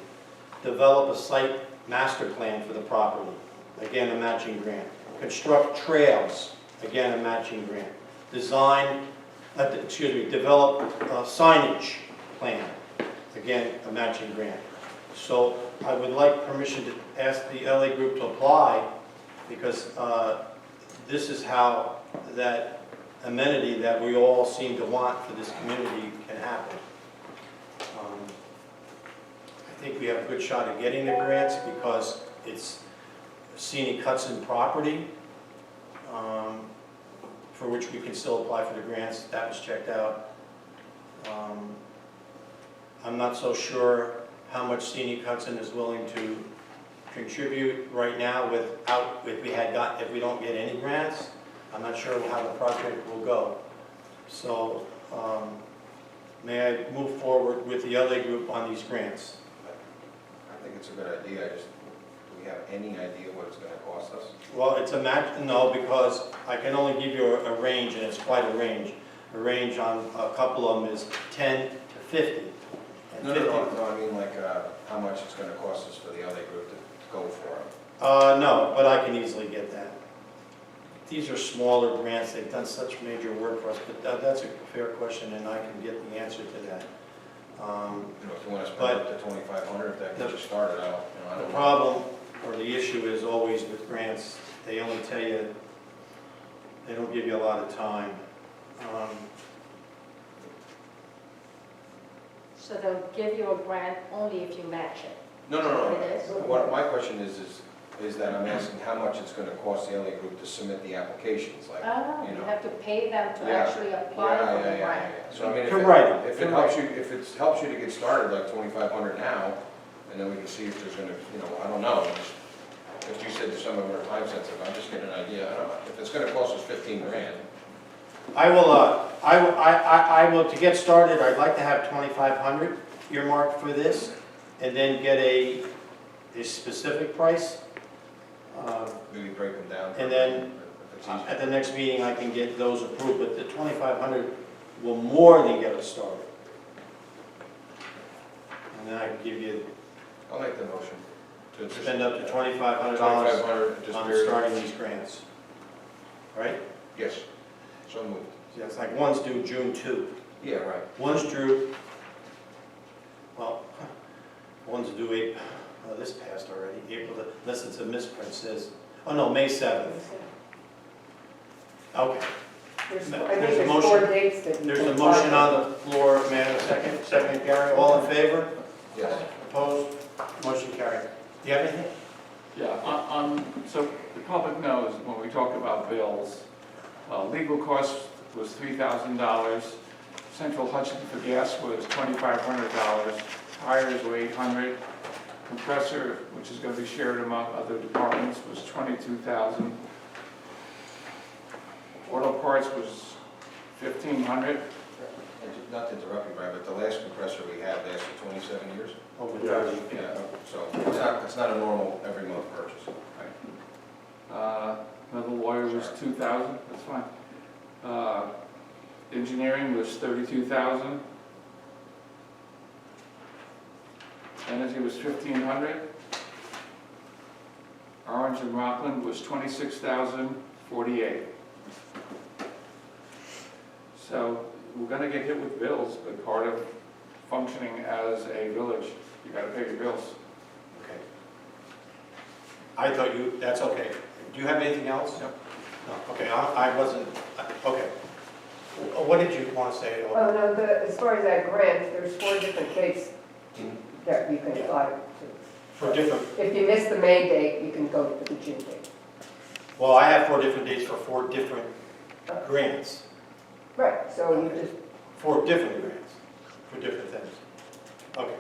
Develop a site master plan for the property. Again, a matching grant. Construct trails. Again, a matching grant. Develop a signage plan. Again, a matching grant. So I would like permission to ask the LA group to apply, because this is how that amenity that we all seem to want for this community can happen. I think we have a good shot at getting the grants because it's scenic Hudson property, for which we can still apply for the grants. That was checked out. I'm not so sure how much scenic Hudson is willing to contribute right now if we don't get any grants. I'm not sure how the project will go. So may I move forward with the LA group on these grants? I think it's a good idea. Do we have any idea what it's going to cost us? Well, it's a match, no, because I can only give you a range, and it's quite a range. A range on a couple of them is 10 to 50. And No, I mean like how much it's going to cost us for the LA group to go for it. No, but I can easily get that. These are smaller grants. They've done such major work for us, but that's a fair question, and I can get the answer to that. If you want to spend up to $2,500, if that gets you started out, I The don't know. problem or the issue is always with grants, they only tell you, they don't give you a lot of time. So they'll give you a grant only if you match it? No. It is? My question is that I'm asking how much it's going to cost the LA group to submit the applications, like, Oh, you you know. have to pay them to Yeah. actually apply for the grant. Yeah. So I mean, Correct. if it helps you, to get started, like $2,500 now, and then we can see if there's going to, I don't know. If you said some of them are time sensitive, I'm just getting an idea. I don't know. If it's going to cost us $15,000. I will, to get started, I'd like to have 2,500 earmarked for this, and then get a specific price. Maybe break them down. And then if it's easy. At the next meeting, I can get those approved, but the 2,500 will more than get us started. And then I can give you, I'll make the motion. To spend up to $2,500 $2,500, just on period. starting these grants. Right? Yes. So moved. Yeah, it's like one's due June 2. Yeah, right. One's due, well, one's due April, this passed already, April, unless it's a misprint, says, oh no, May 7th. Okay, I think There's a there's motion. 4 dates that. there's a motion on the floor, may I have a second? Second, Gary, all in favor? Yes. Opposed? Motion carried. Do you have anything? Yeah, so the public knows when we talk about bills, legal costs was $3,000, Central Hudson for gas was $2,500, tires were $800, compressor, which is going to be shared among other departments, was $22,000, auto parts was $1,500. Not to interrupt you, Brian, but the last compressor we had lasted 27 years. Over Yeah. 30. Yeah, so it's not a normal every month purchase. Another lawyer was $2,000, that's fine. Engineering was $32,000. Energy was $1,500. Orange and Rockland was $26,048. So we're gonna get hit with bills, but part of functioning as a village, you gotta pay your bills. Okay. I thought you, that's okay. Do you have anything else? No. No, okay, I wasn't, okay. What did you want to say? Oh, no, as far as that grant, there's 4 different dates that you can apply to. For different, If you miss the May date, you can go to the June date. well, I have 4 different dates for 4 different grants. Right, so you just, 4 different grants, for different things. Okay.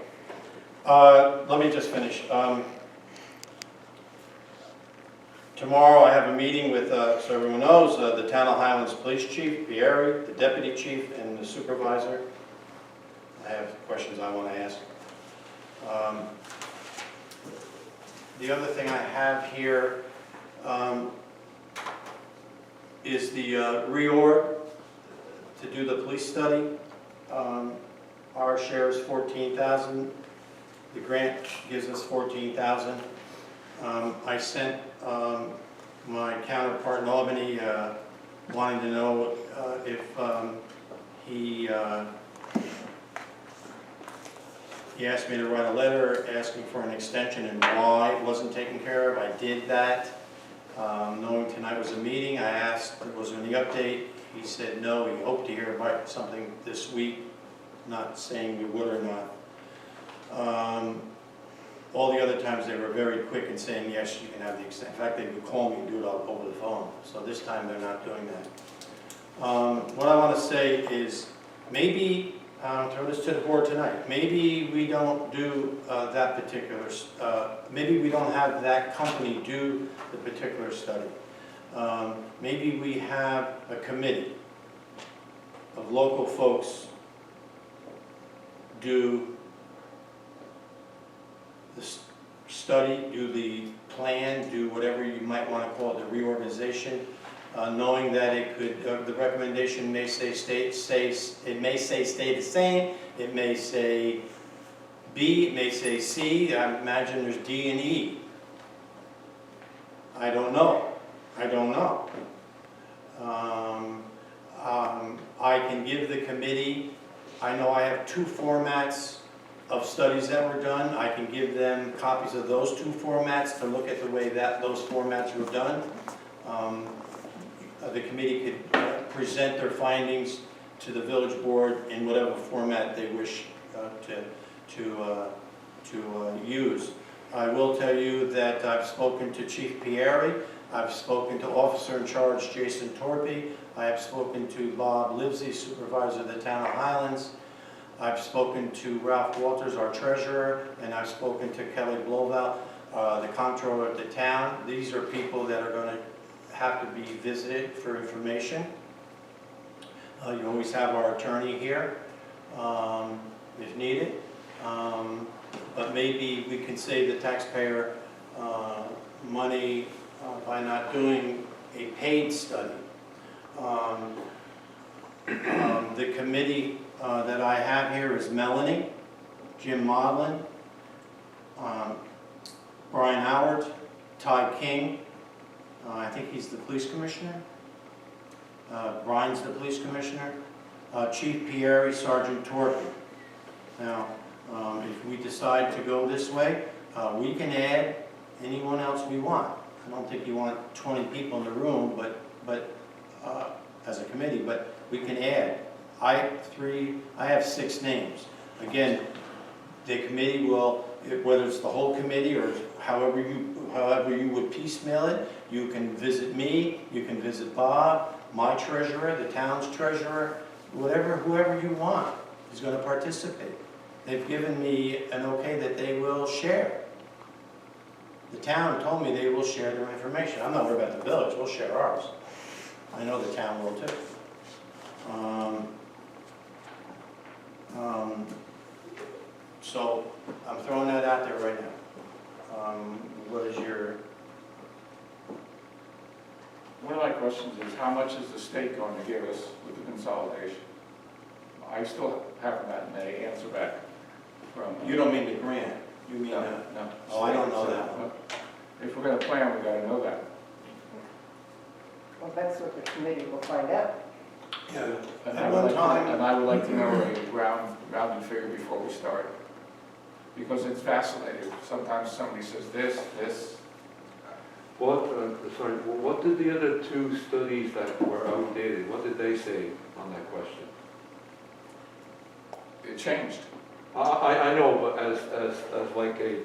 Let me just finish. Tomorrow I have a meeting with, so everyone knows, the Town of Highlands Police Chief, Pieri, the Deputy Chief, and the Supervisor. I have questions I want to ask. The other thing I have here is the reorg to do the police study. Our share is $14,000. The grant gives us $14,000. I sent my counterpart in Albany wanting to know if he asked me to write a letter asking for an extension and why it wasn't taken care of. I did that. Knowing tonight was a meeting, I asked if there was any update. He said no, he hoped to hear about something this week, not saying we would or not. All the other times they were very quick in saying, yes, you can have the extension. In fact, they would call me and do it over the phone. So this time they're not doing that. What I want to say is maybe, throw this to the board tonight, maybe we don't do that particular, maybe we don't have that company do the particular study. Maybe we have a committee of local folks do the study, do the plan, do whatever you might want to call it, the reorganization, knowing that it could, the recommendation may say it may say stay the same, it may say B, it may say C, I imagine there's D and E. I don't know. I don't know. I can give the committee, I know I have 2 formats of studies that were done. I can give them copies of those 2 formats to look at the way that those formats were done. The committee could present their findings to the village board in whatever format they wish to use. I will tell you that I've spoken to Chief Pieri, I've spoken to Officer in Charge Jason Torpy, I have spoken to Bob Livesey, Supervisor of the Town of Highlands, I've spoken to Ralph Walters, our treasurer, and I've spoken to Kelly Bloval, the comptroller of the town. These are people that are going to have to be visited for information. You always have our attorney here if needed. But maybe we can save the taxpayer money by not doing a paid study. The committee that I have here is Melanie, Jim Modlin, Brian Howard, Ty King, I think he's the police commissioner. Brian's the police commissioner. Chief Pieri, Sergeant Torpy. Now, if we decide to go this way, we can add anyone else we want. I don't think you want 20 people in the room, but as a committee, but we can add. I have 6 names. Again, the committee will, whether it's the whole committee or however you would piecemeal it, you can visit me, you can visit Bob, my treasurer, the town's treasurer, whoever you want is going to participate. They've given me an okay that they will share. The town told me they will share their information. I'm not worried about the village, we'll share ours. I know the town will too. So I'm throwing that out there right now. What is your... One of my questions is, how much is the state going to give us with the consolidation? I still haven't gotten an answer back from... You don't mean the grant, you mean... No. Oh, I don't know that one. If we're going to plan, we got to know that. well, that's what the committee will find out. Yeah. And At I would one like to- time- And I would like to know a rounded figure before we start. Because it's vacillated. Sometimes somebody says this. What, sorry, what did the other two studies that were outdated, what did they say on that question? It changed. I know, but as like a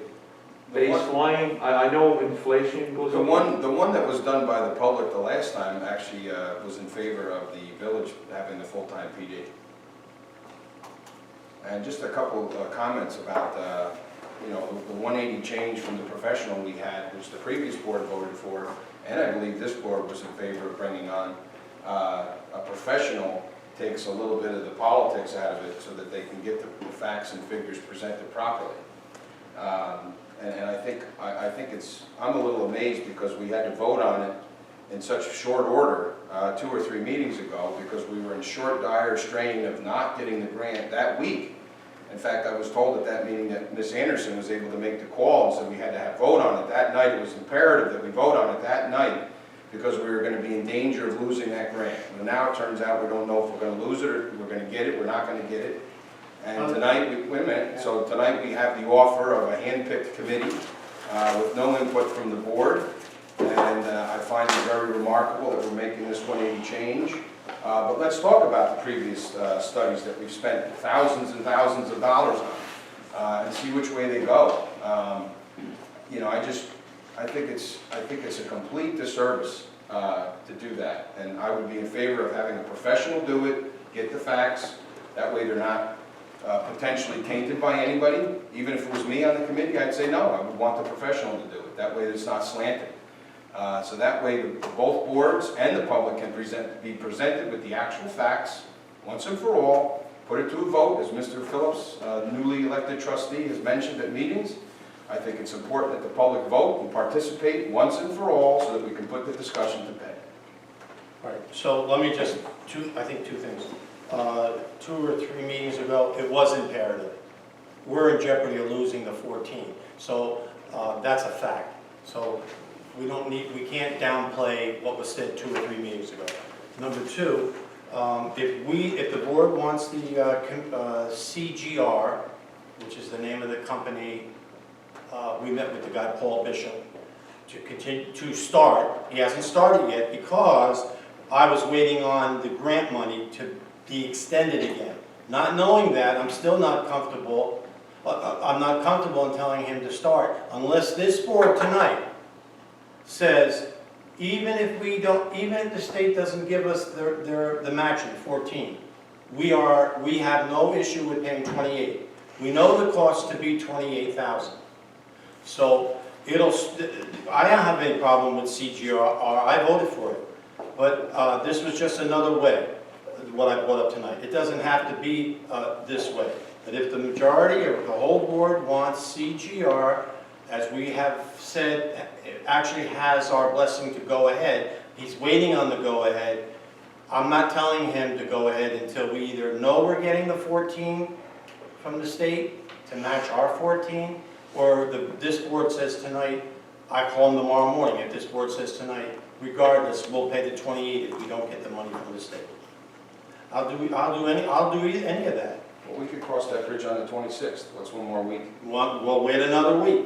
The one- baseline, I know inflation goes The up. one that was done by the public the last time actually was in favor of the village having the full-time PD. And just a couple comments about, you know, the 180 change from the professional we had, which the previous board voted for, and I believe this board was in favor of bringing on a professional, takes a little bit of the politics out of it so that they can get the facts and figures presented properly. And I think it's, I'm a little amazed because we had to vote on it in such short order 2 or 3 meetings ago because we were in short, dire strain of not getting the grant that week. In fact, I was told at that meeting that Ms. Anderson was able to make the call and said we had to have vote on it that night. It was imperative that we vote on it that night because we were going to be in danger of losing that grant. But now it turns out we don't know if we're going to lose it or we're going to get it, we're not going to get it. And tonight, wait a minute, so tonight we have the offer of a hand-picked committee with no input from the board. And I find it very remarkable that we're making this 180 change. But let's talk about the previous studies that we've spent thousands and thousands of dollars on and see which way they go. You know, I think it's a complete disservice to do that. And I would be in favor of having a professional do it, get the facts. That way they're not potentially tainted by anybody. Even if it was me on the committee, I'd say no, I would want the professional to do it. That way it's not slanted. So that way both boards and the public can be presented with the actual facts once and for all, put it to a vote, as Mr. Phillips, newly elected trustee, has mentioned at meetings. I think it's important that the public vote and participate once and for all so that we can put the discussion to bed. All right, so let me just, I think two things. 2 or 3 meetings ago, it was imperative. We're in jeopardy of losing the 14. So that's a fact. So we can't downplay what was said 2 or 3 meetings ago. Number 2, if the board wants the CGR, which is the name of the company, we met with the guy, Paul Bishop, to continue to start. He hasn't started yet because I was waiting on the grant money to be extended again. Not knowing that, I'm still not comfortable. I'm not comfortable in telling him to start unless this board tonight says, even if the state doesn't give us the matching 14, we have no issue with paying 28. We know the cost to be 28,000. So I don't have any problem with CGR. I voted for it, but this was just another way. What I brought up tonight. It doesn't have to be this way. But if the majority or the whole board wants CGR, as we have said, it actually has our blessing to go ahead. He's waiting on the go ahead. I'm not telling him to go ahead until we either know we're getting the 14 from the state to match our 14, or this board says tonight, I call him tomorrow morning, if this board says tonight, regardless, we'll pay the 28 if we don't get the money from the state. I'll do any of that. Well, we could cross that bridge on the 26th. What's one more week? We'll wait another week.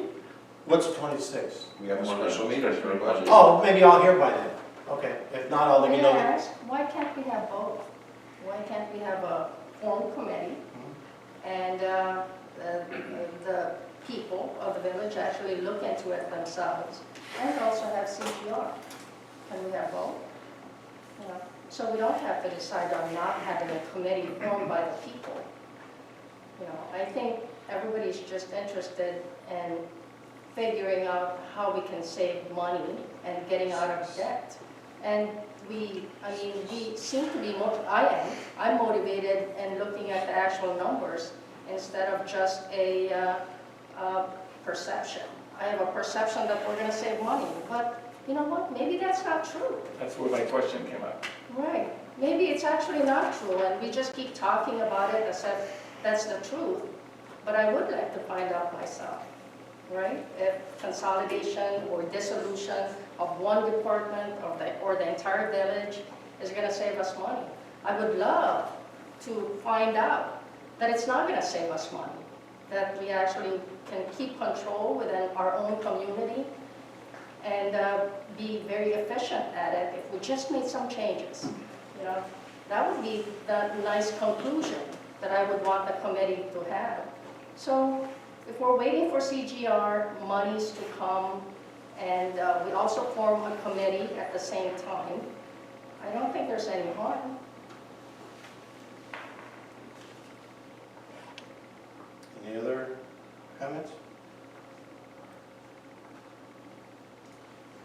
What's 26? We have a special meeting for the budget. Oh, maybe I'll hear by then. Okay, if not, I'll let you May I know. ask, why can't we have both? Why can't we have a formal committee and the people of the village actually look into it themselves and also have CGR? Can we have both? You know, so we don't have to decide on not having a committee formed by the people. You know, I think everybody's just interested in figuring out how we can save money and getting out of debt. And we seem to be, I'm motivated in looking at the actual numbers instead of just a perception. I have a perception that we're going to save money, but you know what? Maybe that's not true. That's where my question came up. Right. Maybe it's actually not true, and we just keep talking about it as if that's the truth. But I would like to find out myself, right? If consolidation or dissolution of one department or the entire village is going to save us money. I would love to find out that it's not going to save us money, that we actually can keep control within our own community and be very efficient at it if we just made some changes. You know, that would be the nice conclusion that I would want the committee to have. So if we're waiting for CGR monies to come and we also form a committee at the same time, I don't think there's any harm. Any other comments?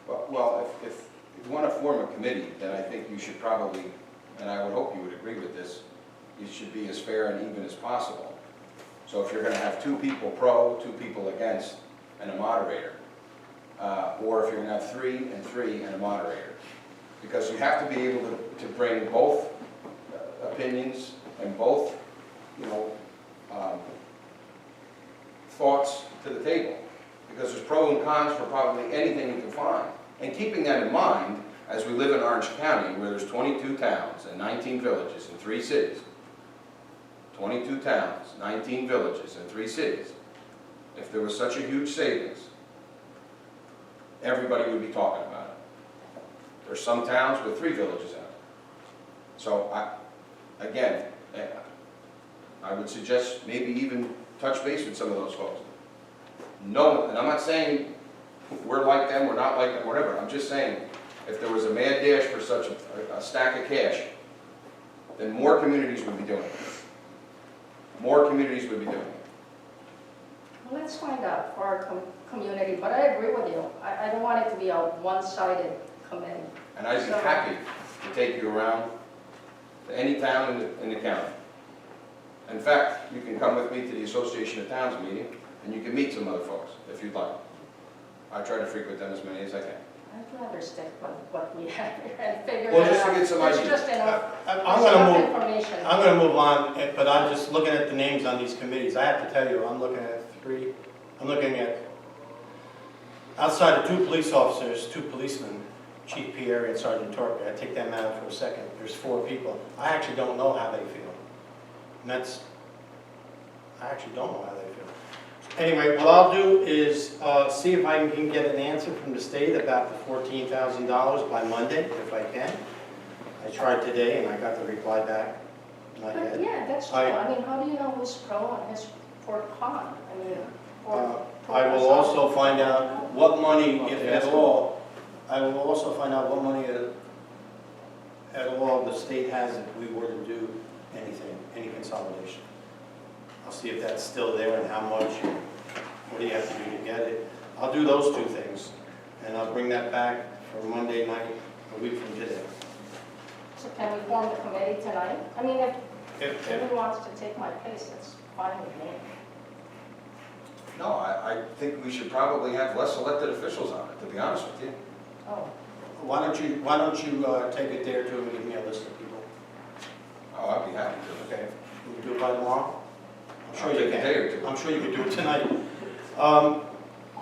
Well, if you want to form a committee, then I think you should probably, and I would hope you would agree with this, you should be as fair and even as possible. So if you're going to have 2 people pro, 2 people against, and a moderator, or if you're going to have 3 and 3 and a moderator, because you have to be able to bring both opinions and both, you know, thoughts to the table, because there's pros and cons for probably anything you can find. And keeping that in mind, as we live in Orange County, where there's 22 towns and 19 villages and 3 cities, 22 towns, 19 villages, and 3 cities, if there was such a huge savings, everybody would be talking about it. There's some towns with 3 villages in it. So, again, I would suggest maybe even touch base with some of those folks. No, and I'm not saying we're like them, we're not like them, whatever. I'm just saying, if there was a mad dash for such a stack of cash, then more communities would be doing it. More communities would be doing it. Well, let's find out for our community, but I agree with you. I don't want it to be a one-sided committee. And I'd be happy to take you around to any town in the county. In fact, you can come with me to the Association of Towns meeting, and you can meet some other folks, if you'd like. I try to frequent them as many as I can. I'd rather stick with what we have here and figure Well, it just out. to get some There's ideas. just enough, I'm there's enough going information. to move on, but I'm just looking at the names on these committees. I have to tell you, I'm looking at 3, I'm looking at, outside of 2 police officers, 2 policemen, Chief Pierre and Sergeant Torque, I take them out for a second, there's 4 people. I actually don't know how they feel. And that's, I actually don't know how they feel. Anyway, what I'll do is see if I can get an answer from the state about the $14,000 by Monday, if I can. I tried today and I got the reply back, not But yet. yeah, that's true. I mean, how do you know who's pro and who's for con? I mean, I will also find out what money, if at all, I will also find out what money at all the state has if we were to do anything, any consolidation. I'll see if that's still there and how much, what do you have to do to get it. I'll do those 2 things, and I'll bring that back for Monday night, a week from today. So can we form the committee tonight? I mean, if anyone wants to take my place, that's fine with me. No, I think we should probably have less elected officials on it, to be honest with you. Oh, Why don't you take it there too and give me a list of people? Oh, I'd be happy to. Okay, can we do it by tomorrow? I'm sure I'll you take a day or can. 2. I'm sure you can do it tonight.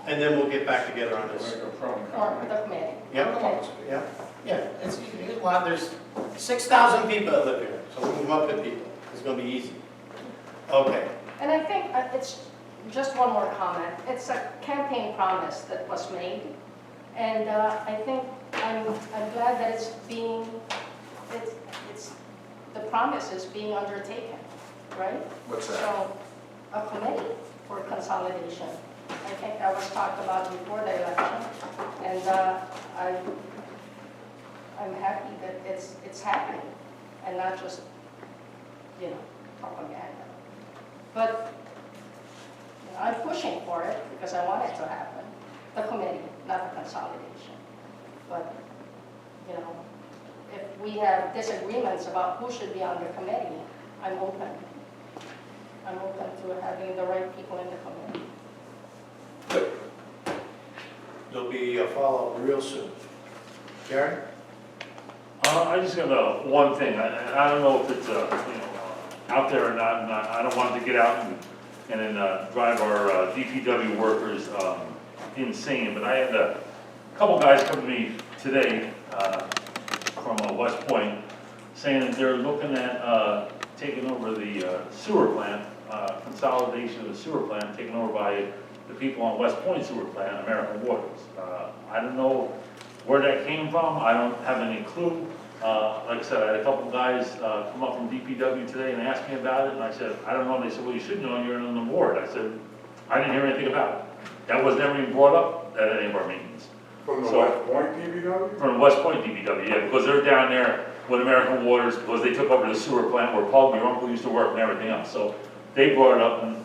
And then we'll get back together on this. form the committee. Yeah, Okay. yeah. It's a lot, there's 6,000 people that live here, so we can come up with people. It's gonna be easy. Okay. And I think it's just one more comment. It's a campaign promise that was made. And I think I'm glad that it's the promise is being undertaken, right? What's that? So, a committee for consolidation. I think that was talked about before the election, and I'm happy that it's happening, and not just, propaganda. But I'm pushing for it because I want it to happen. The committee, not the consolidation. But, if we have disagreements about who should be on the committee, I'm open. I'm open to having the right people in the committee. Good. There'll be a follow-up real soon. Gary? I just got one thing. I don't know if it's out there or not, and I don't want it to get out and then drive our DPW workers insane. But I had a couple guys come to me today from West Point saying that they're looking at taking over the sewer plant, consolidation of the sewer plant, taken over by the people on West Point Sewer Plant, American Waters. I don't know where that came from, I don't have any clue. Like I said, I had a couple guys come up from DPW today and ask me about it, and I said, I don't know, and they said, well, you should know, you're on the board. I said, I didn't hear anything about it. That was never even brought up at any of our meetings. From the So- West Point DPW? From West Point DPW, yeah, because they're down there with American Waters, because they took over the sewer plant where Paul, your uncle, used to work and everything else. So they brought it up, and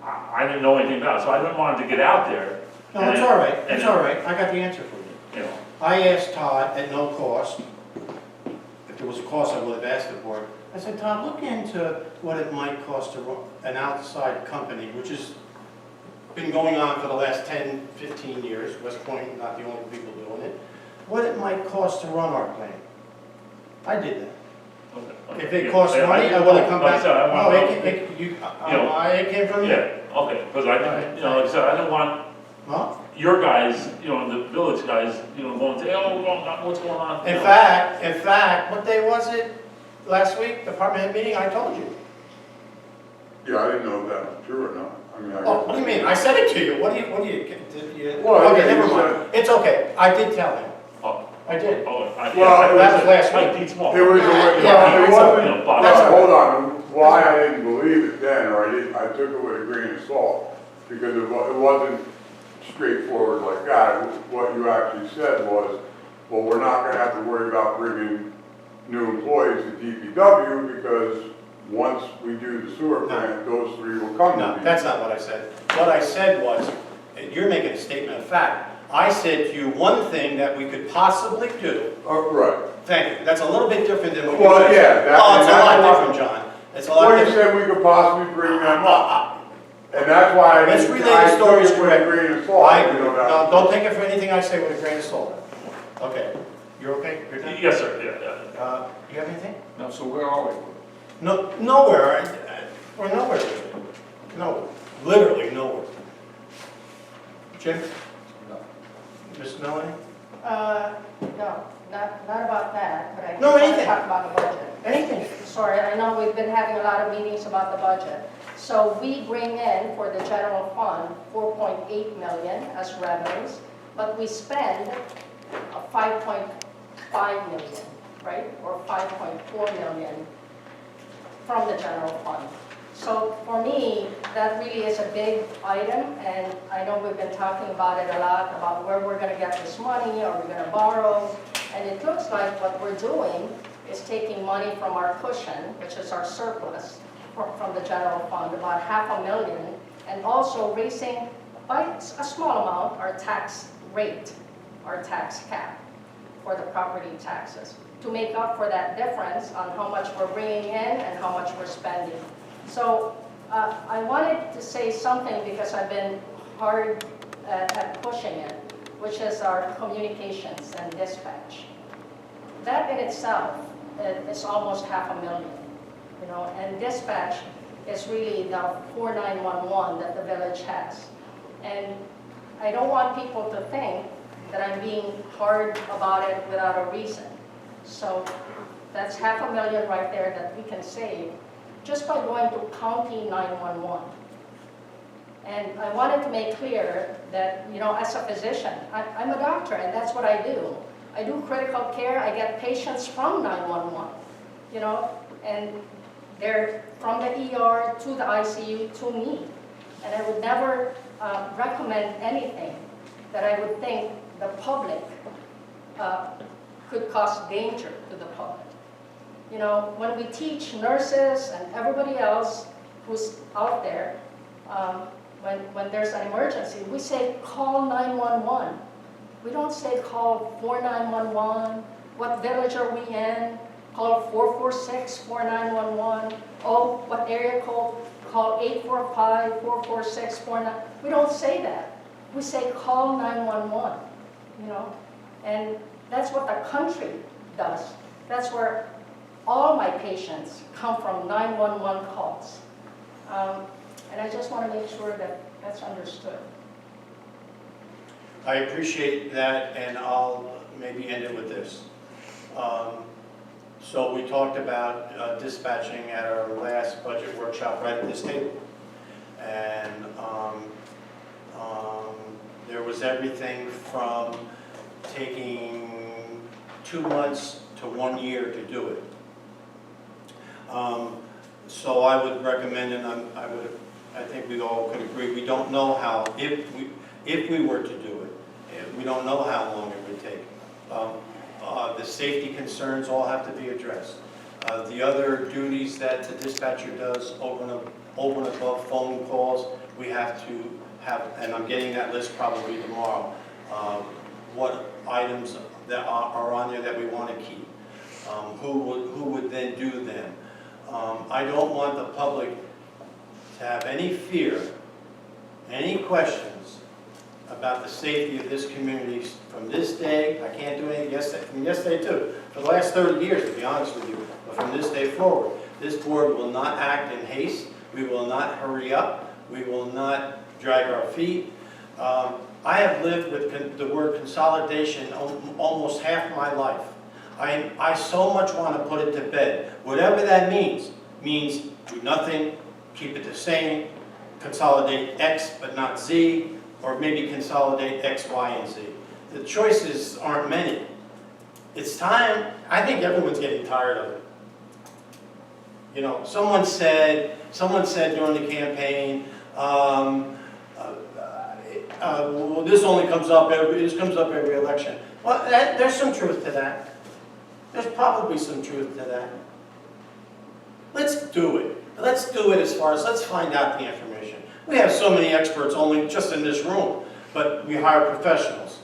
I didn't know anything about it, so I didn't want it to get out there. No, it's all right, it's all right, I got the answer for you. You know, I asked Todd at no cost, if there was a cost, I would have asked the board. I said, Todd, look into what it might cost to run an outside company, which has been going on for the last 10, 15 years, West Point, not the only people doing it, what it might cost to run our plant. I did that. okay. If it Yeah, cost money, I would have come like I back. said, I No, want to it came from you. Yeah, okay, because I, you know, like I said, I didn't want Huh? your guys, you know, the village guys, you know, going to say, oh, what's going on? You In know. fact, what day was it last week, department head meeting? I told you. Yeah, I didn't know if that was true or not. I mean, I Oh, guess. what do you mean? I said it to you. What do you, did you? Well, Okay, yeah, never you mind. It's okay. I did tell him. Oh, I did. oh, Well, that was last week. Pete Small. It was, Yeah, well, it it's- wasn't, you know, Bob- That's all hold on, why I didn't believe it then, or I took it with a grain of salt, because it wasn't straightforward like that. What you actually said was, well, we're not gonna have to worry about bringing new employees to DPW, because once we do the sewer plant, those three will come to No, DPW. that's not what I said. What I said was, you're making a statement of fact. I said to you one thing that we could possibly do. Oh, right. Thank you. That's a little bit different than what you Well, said. yeah, Oh, it's a that's lot what- different, John. It's a lot Well, you different. said we could possibly bring them up, and that's why I Let's didn't, relay the I took stories it with a correctly. grain of salt. I you agree. know, that- No, don't take it for anything I say with a grain of salt. Okay. You're okay? You're done? Yes, sir, yeah. You have anything? No, so where are we? No, nowhere. We're nowhere with it. No, literally nowhere. Jim? No. Miss Melanie? No, not about that, but I do No, want to anything. talk about the budget. Anything? Sorry, I know we've been having a lot of meetings about the budget. So we bring in for the general fund 4.8 million as revenues, but we spend 5.5 million, right? Or 5.4 million from the general fund. So for me, that really is a big item, and I know we've been talking about it a lot, about where we're gonna get this money, are we gonna borrow? And it looks like what we're doing is taking money from our cushion, which is our surplus, from the general fund, about $500,000, and also raising by a small amount our tax rate, our tax cap for the property taxes, to make up for that difference on how much we're bringing in and how much we're spending. So I wanted to say something because I've been hard at pushing it, which is our communications and dispatch. That in itself is almost $500,000, you know, and dispatch is really the 4911 that the village has. And I don't want people to think that I'm being hard about it without a reason. So that's $500,000 right there that we can save just by going to County 911. And I wanted to make clear that, you know, as a physician, I'm a doctor and that's what I do. I do critical care, I get patients from 911, you know, and they're from the ER to the ICU to me. And I would never recommend anything that I would think the public could cause danger to the public. You know, when we teach nurses and everybody else who's out there, when there's an emergency, we say call 911. We don't say call 4911, what village are we in? Call 446-4911. Oh, what area code? Call 845-446-49. We don't say that. We say call 911, you know? And that's what the country does. That's where all my patients come from, 911 calls. And I just want to make sure that that's understood. I appreciate that, and I'll maybe end it with this. So we talked about dispatching at our last budget workshop right at this table. And there was everything from taking 2 months to 1 year to do it. So I would recommend, and I think we all could agree, we don't know how, if we were to do it, we don't know how long it would take. The safety concerns all have to be addressed. The other duties that the dispatcher does over and above phone calls, we have to have, and I'm getting that list probably tomorrow, what items that are on there that we want to keep. Who would then do them? I don't want the public to have any fear, any questions about the safety of this community from this day. I can't do anything from yesterday too. For the last 30 years, to be honest with you, but from this day forward, this board will not act in haste. We will not hurry up. We will not drag our feet. I have lived with the word consolidation almost half my life. I so much want to put it to bed. Whatever that means do nothing, keep it the same, consolidate X but not Z, or maybe consolidate X, Y, and Z. The choices aren't many. It's time. I think everyone's getting tired of it. You know, someone said during the campaign, well, this comes up every election. Well, there's some truth to that. There's probably some truth to that. Let's do it. Let's do it as far as, let's find out the information. We have so many experts only just in this room, but we hire professionals.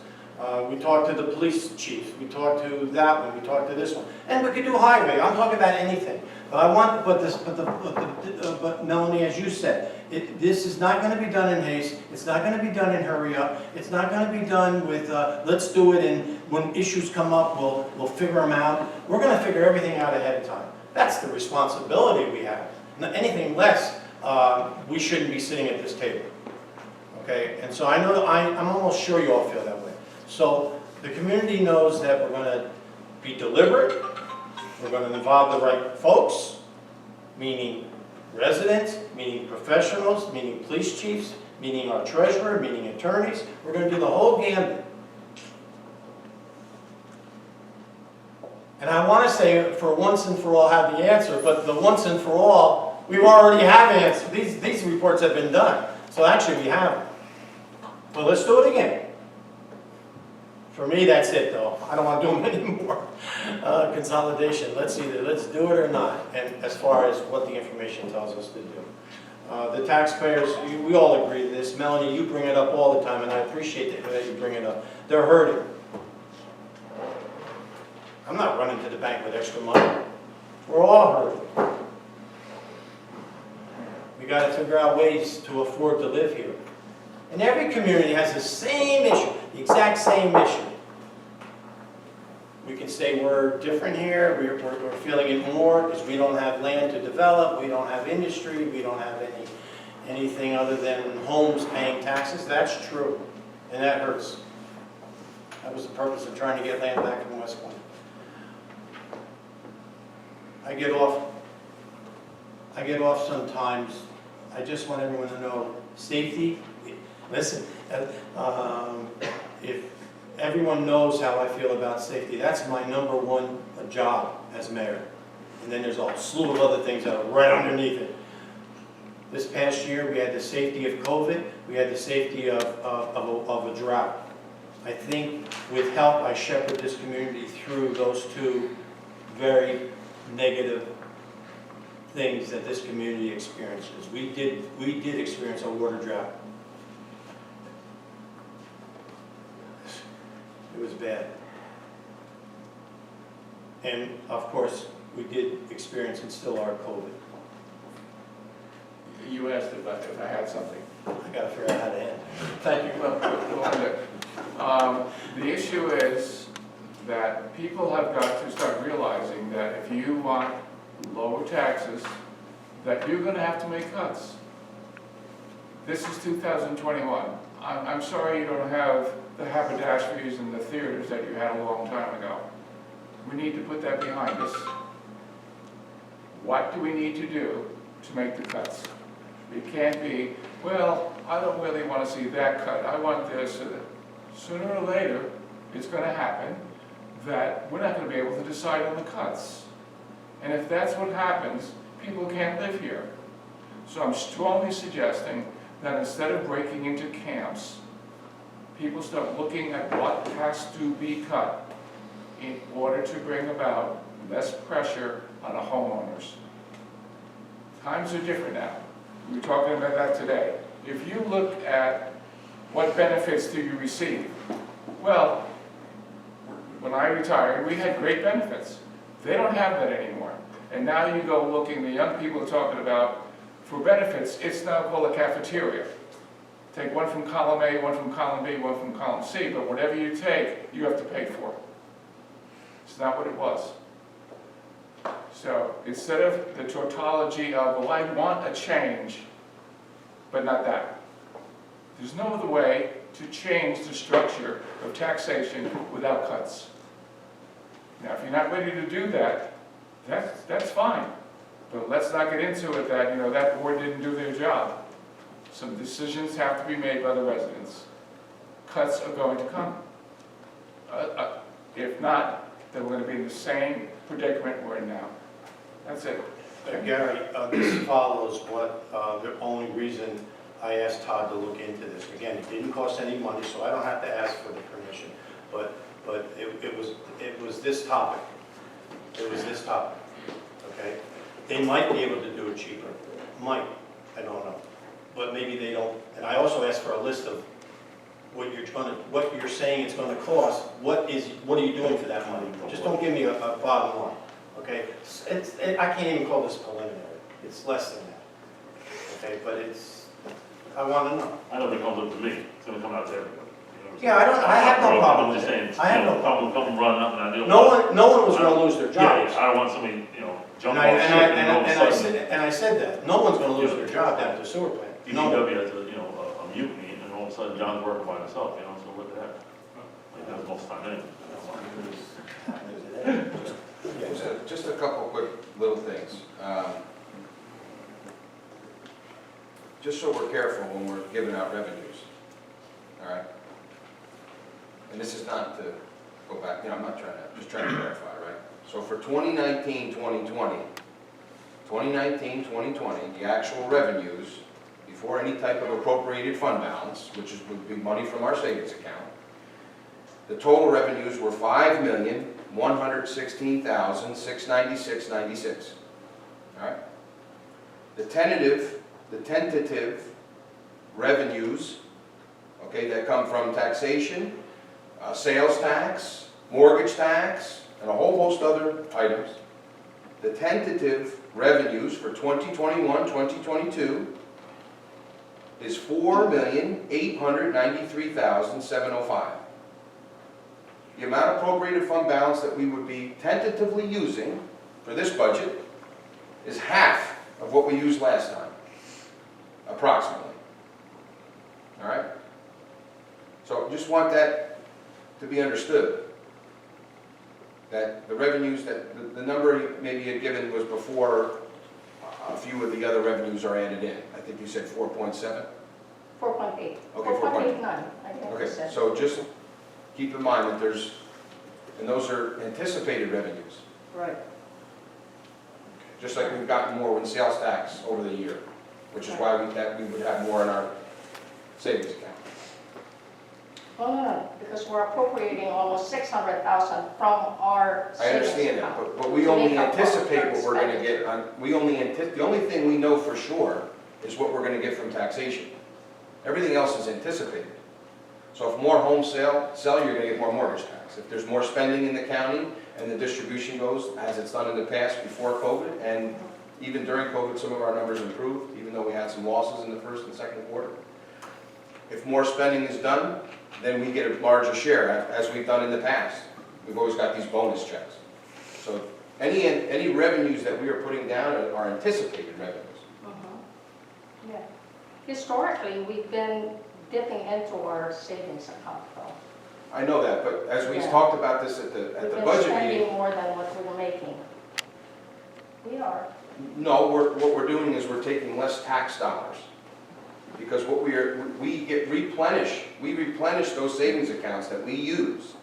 We talk to the police chief, we talk to that one, we talk to this one. And we could do highway, I'm talking about anything. But Melanie, as you said, this is not going to be done in haste. It's not going to be done in hurry up. It's not going to be done with let's do it, and when issues come up, we'll figure them out. We're going to figure everything out ahead of time. That's the responsibility we have. Anything less, we shouldn't be sitting at this table. Okay, and so I know I'm almost sure you all feel that way. So the community knows that we're going to be deliberate. We're going to involve the right folks, meaning residents, meaning professionals, meaning police chiefs, meaning our treasurer, meaning attorneys. We're going to do the whole gambit. And I want to say, for once and for all, have the answer, but the once and for all, we already have answers. These reports have been done. So actually, we have them. But let's do it again. For me, that's it, though. I don't want to do them anymore. Consolidation. Let's do it or not. And as far as what the information tells us to do. The taxpayers, we all agree to this. Melanie, you bring it up all the time, and I appreciate that you bring it up. They're hurting. I'm not running to the bank with extra money. We're all hurting. We got to figure out ways to afford to live here. And every community has the same issue, the exact same issue. We can say we're different here, we're feeling it more because we don't have land to develop, we don't have industry, we don't have anything other than homes paying taxes. That's true, and that hurts. That was the purpose of trying to get land back from West Point. I get off sometimes. I just want everyone to know safety. Listen, if everyone knows how I feel about safety, that's my #1 job as mayor. And then there's a slew of other things that are right underneath it. This past year, we had the safety of COVID. We had the safety of a drought. I think with help, I shepherded this community through those two very negative things that this community experiences. We did experience a water drought. It was bad. And of course, we did experience and still are COVID. You asked if I had something. I gotta figure out how to end. Thank you. The issue is that people have got to start realizing that if you want lower taxes, that you're going to have to make cuts. This is 2021. I'm sorry you don't have the haberdasheries and the theaters that you had a long time ago. We need to put that behind us. what do we need to do to make the cuts? It can't be, well, I don't really want to see that cut, I want this. Sooner or later, it's going to happen that we're not going to be able to decide on the cuts. And if that's what happens, people can't live here. So I'm strongly suggesting that instead of breaking into camps, people start looking at what has to be cut in order to bring about less pressure on the homeowners. Times are different now. We were talking about that today. If you look at what benefits do you receive? Well, when I retired, we had great benefits. They don't have that anymore. And now you go looking, the young people are talking about, for benefits, it's now called a cafeteria. Take one from column A, one from column B, one from column C, but whatever you take, you have to pay for. It's not what it was. So instead of the tautology of, well, I want a change, but not that. There's no other way to change the structure of taxation without cuts. Now, if you're not ready to do that, that's fine. But let's not get into it that, you know, that board didn't do their job. Some decisions have to be made by the residents. Cuts are going to come. If not, then we're going to be in the same predicament we're in now. That's it. Gary, this follows what, the only reason I asked Todd to look into this. Again, it didn't cost any money, so I don't have to ask for the permission. But it was this topic. It was this topic, okay? They might be able to do it cheaper. Might, I don't know. But maybe they don't. And I also asked for a list of what you're saying it's gonna cost. What are you doing for that money? Just don't give me a bottom line, okay? I can't even call this preliminary. It's less than that, okay? But I wanna know. I don't think it comes up to me, it's gonna come out to everybody. Yeah, I have no problem I'm with just it. saying, I have no problem come running up and I don't. No one was gonna lose their Yeah, jobs. I don't want somebody, jump And off ship and all of a sudden. I said that. No one's gonna lose their job down at the sewer plant. No. DPW has a mutiny, and all of a sudden John's working by himself, so what the heck? Like, that's most of the time anyway. Just a couple quick little things. Just so we're careful when we're giving out revenues, all right? And this is not to go back, I'm not just trying to clarify, right? So for 2019-2020, the actual revenues, before any type of appropriated fund balance, which would be money from our savings account, the total revenues were $5,116,696.96. All right? The tentative revenues, okay, that come from taxation, sales tax, mortgage tax, and a whole host of other items. The tentative revenues for 2021-2022 is $4,893,705. The amount appropriated fund balance that we would be tentatively using for this budget is half of what we used last time, approximately. All right? So just want that to be understood. That the revenues, that the number maybe you had given was before a few of the other revenues are added in. I think you said 4.7? 4.8. Okay, 4.89, I think you Okay, said. so just keep in mind that and those are anticipated revenues. Right. Just like we've gotten more in sales tax over the year, which is why we would have more in our savings account. Well, no, because we're appropriating almost 600,000 from our I savings understand that, account. but we To only make up for anticipate what we're gonna expenditure. get the only thing we know for sure is what we're gonna get from taxation. Everything else is anticipated. So if more homes sell, you're gonna get more mortgage tax. If there's more spending in the county and the distribution goes as it's done in the past before COVID, and even during COVID, some of our numbers improved, even though we had some losses in the first and second quarter. If more spending is done, then we get a larger share, as we've done in the past. We've always got these bonus checks. So any revenues that we are putting down are anticipated revenues. Yeah. Historically, we've been dipping into our savings account, though. I know that, but as we Yeah. talked about this at the We've been budget spending meeting, more than what we were making. We are. No, what we're doing is we're taking less tax dollars. Because what we replenish those savings accounts that we use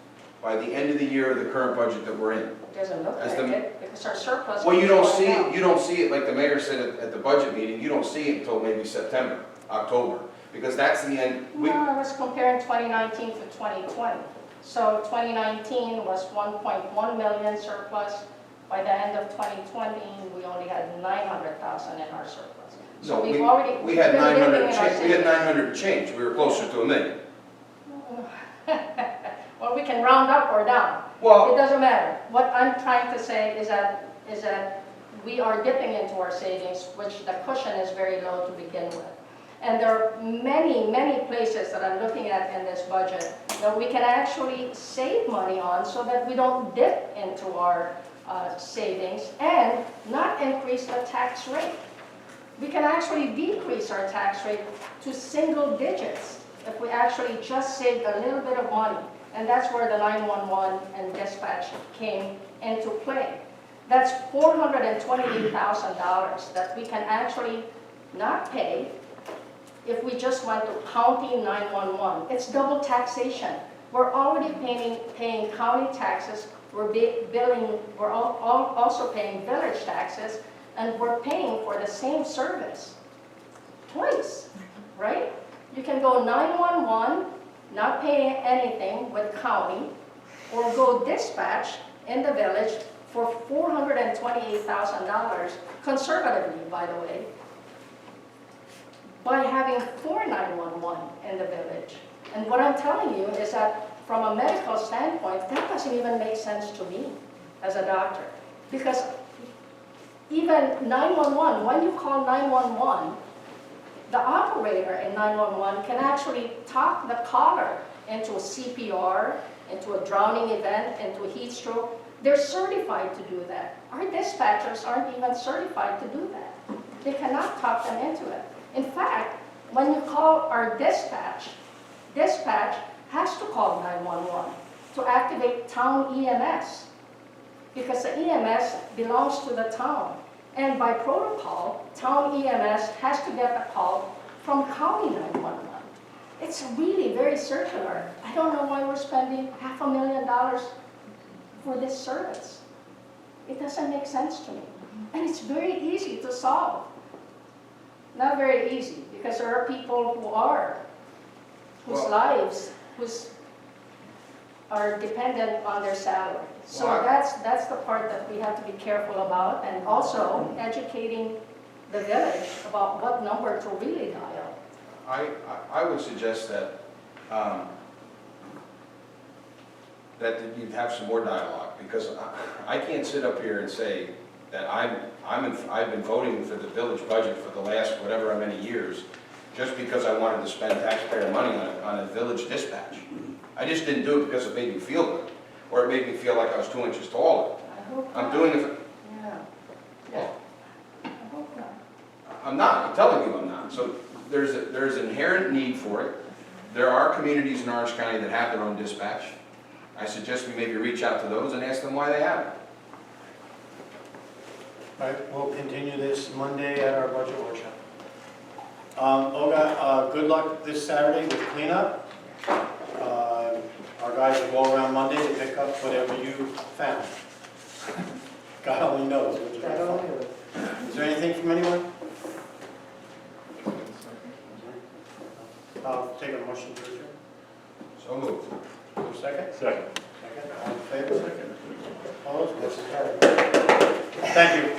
by the end of the year of the current budget that we're in. It doesn't look As like the- it, because our surplus. Well, you is don't going see down. it, you don't see it, like the mayor said at the budget meeting, you don't see it until maybe September, October. Because that's the end, No, I was comparing 2019 to 2020. So 2019 was 1.1 million surplus. By the end of 2020, we only had 900,000 in our surplus. So no, we've already. we had we've been 900 living in our change, we had savings. 900 change, we were closer to $1 million. Well, we can round up or down. It Well, doesn't matter. What I'm trying to say is that we are dipping into our savings, which the cushion is very low to begin with. And there are many, many places that I'm looking at in this budget that we can actually save money on so that we don't dip into our savings and not increase the tax rate. We can actually decrease our tax rate to single digits if we actually just saved a little bit of money. And that's where the 911 and dispatch came into play. That's $428,000 that we can actually not pay if we just went to county 911. It's double taxation. We're already paying county taxes, we're also paying village taxes, and we're paying for the same service twice, right? You can go 911, not pay anything with county, or go dispatch in the village for $428,000, conservatively, by the way, by having 4 911 in the village. And what I'm telling you is that from a medical standpoint, that doesn't even make sense to me as a doctor. Because even 911, when you call 911, the operator in 911 can actually talk the caller into a CPR, into a drowning event, into a heat stroke. They're certified to do that. Our dispatchers aren't even certified to do that. They cannot talk them into it. In fact, when you call our dispatch has to call 911 to activate town EMS, because the EMS belongs to the town. And by protocol, town EMS has to get the call from county 911. It's really very circular. I don't know why we're spending $500,000 for this service. It doesn't make sense to me. And it's very easy to solve. Not very easy, because there are people whose lives are dependent on their salary. So Well, that's the part that we have to be careful about, and also educating the village about what number to really dial. I would suggest that, that you'd have some more dialogue, because I can't sit up here and say that I've been voting for the village budget for the last whatever how many years, just because I wanted to spend taxpayer money on a village dispatch. I just didn't do it because it made me feel good, or it made me feel like I was 2 inches taller. I hope I'm not. doing it for, Yeah. I hope not. I'm not, I'm telling you I'm not. So there's inherent need for it. There are communities in Orange County that have their own dispatch. I suggest we maybe reach out to those and ask them why they have it. All right, we'll continue this Monday at our budget workshop. Olga, good luck this Saturday with cleanup. Our guys will go around Monday to pick up whatever you found. God only knows what you're gonna find. Is there anything from anyone? I'll take a motion to adjourn. So moved. Second? Second. Second, all in favor? Opposed? Motion carried. Thank you.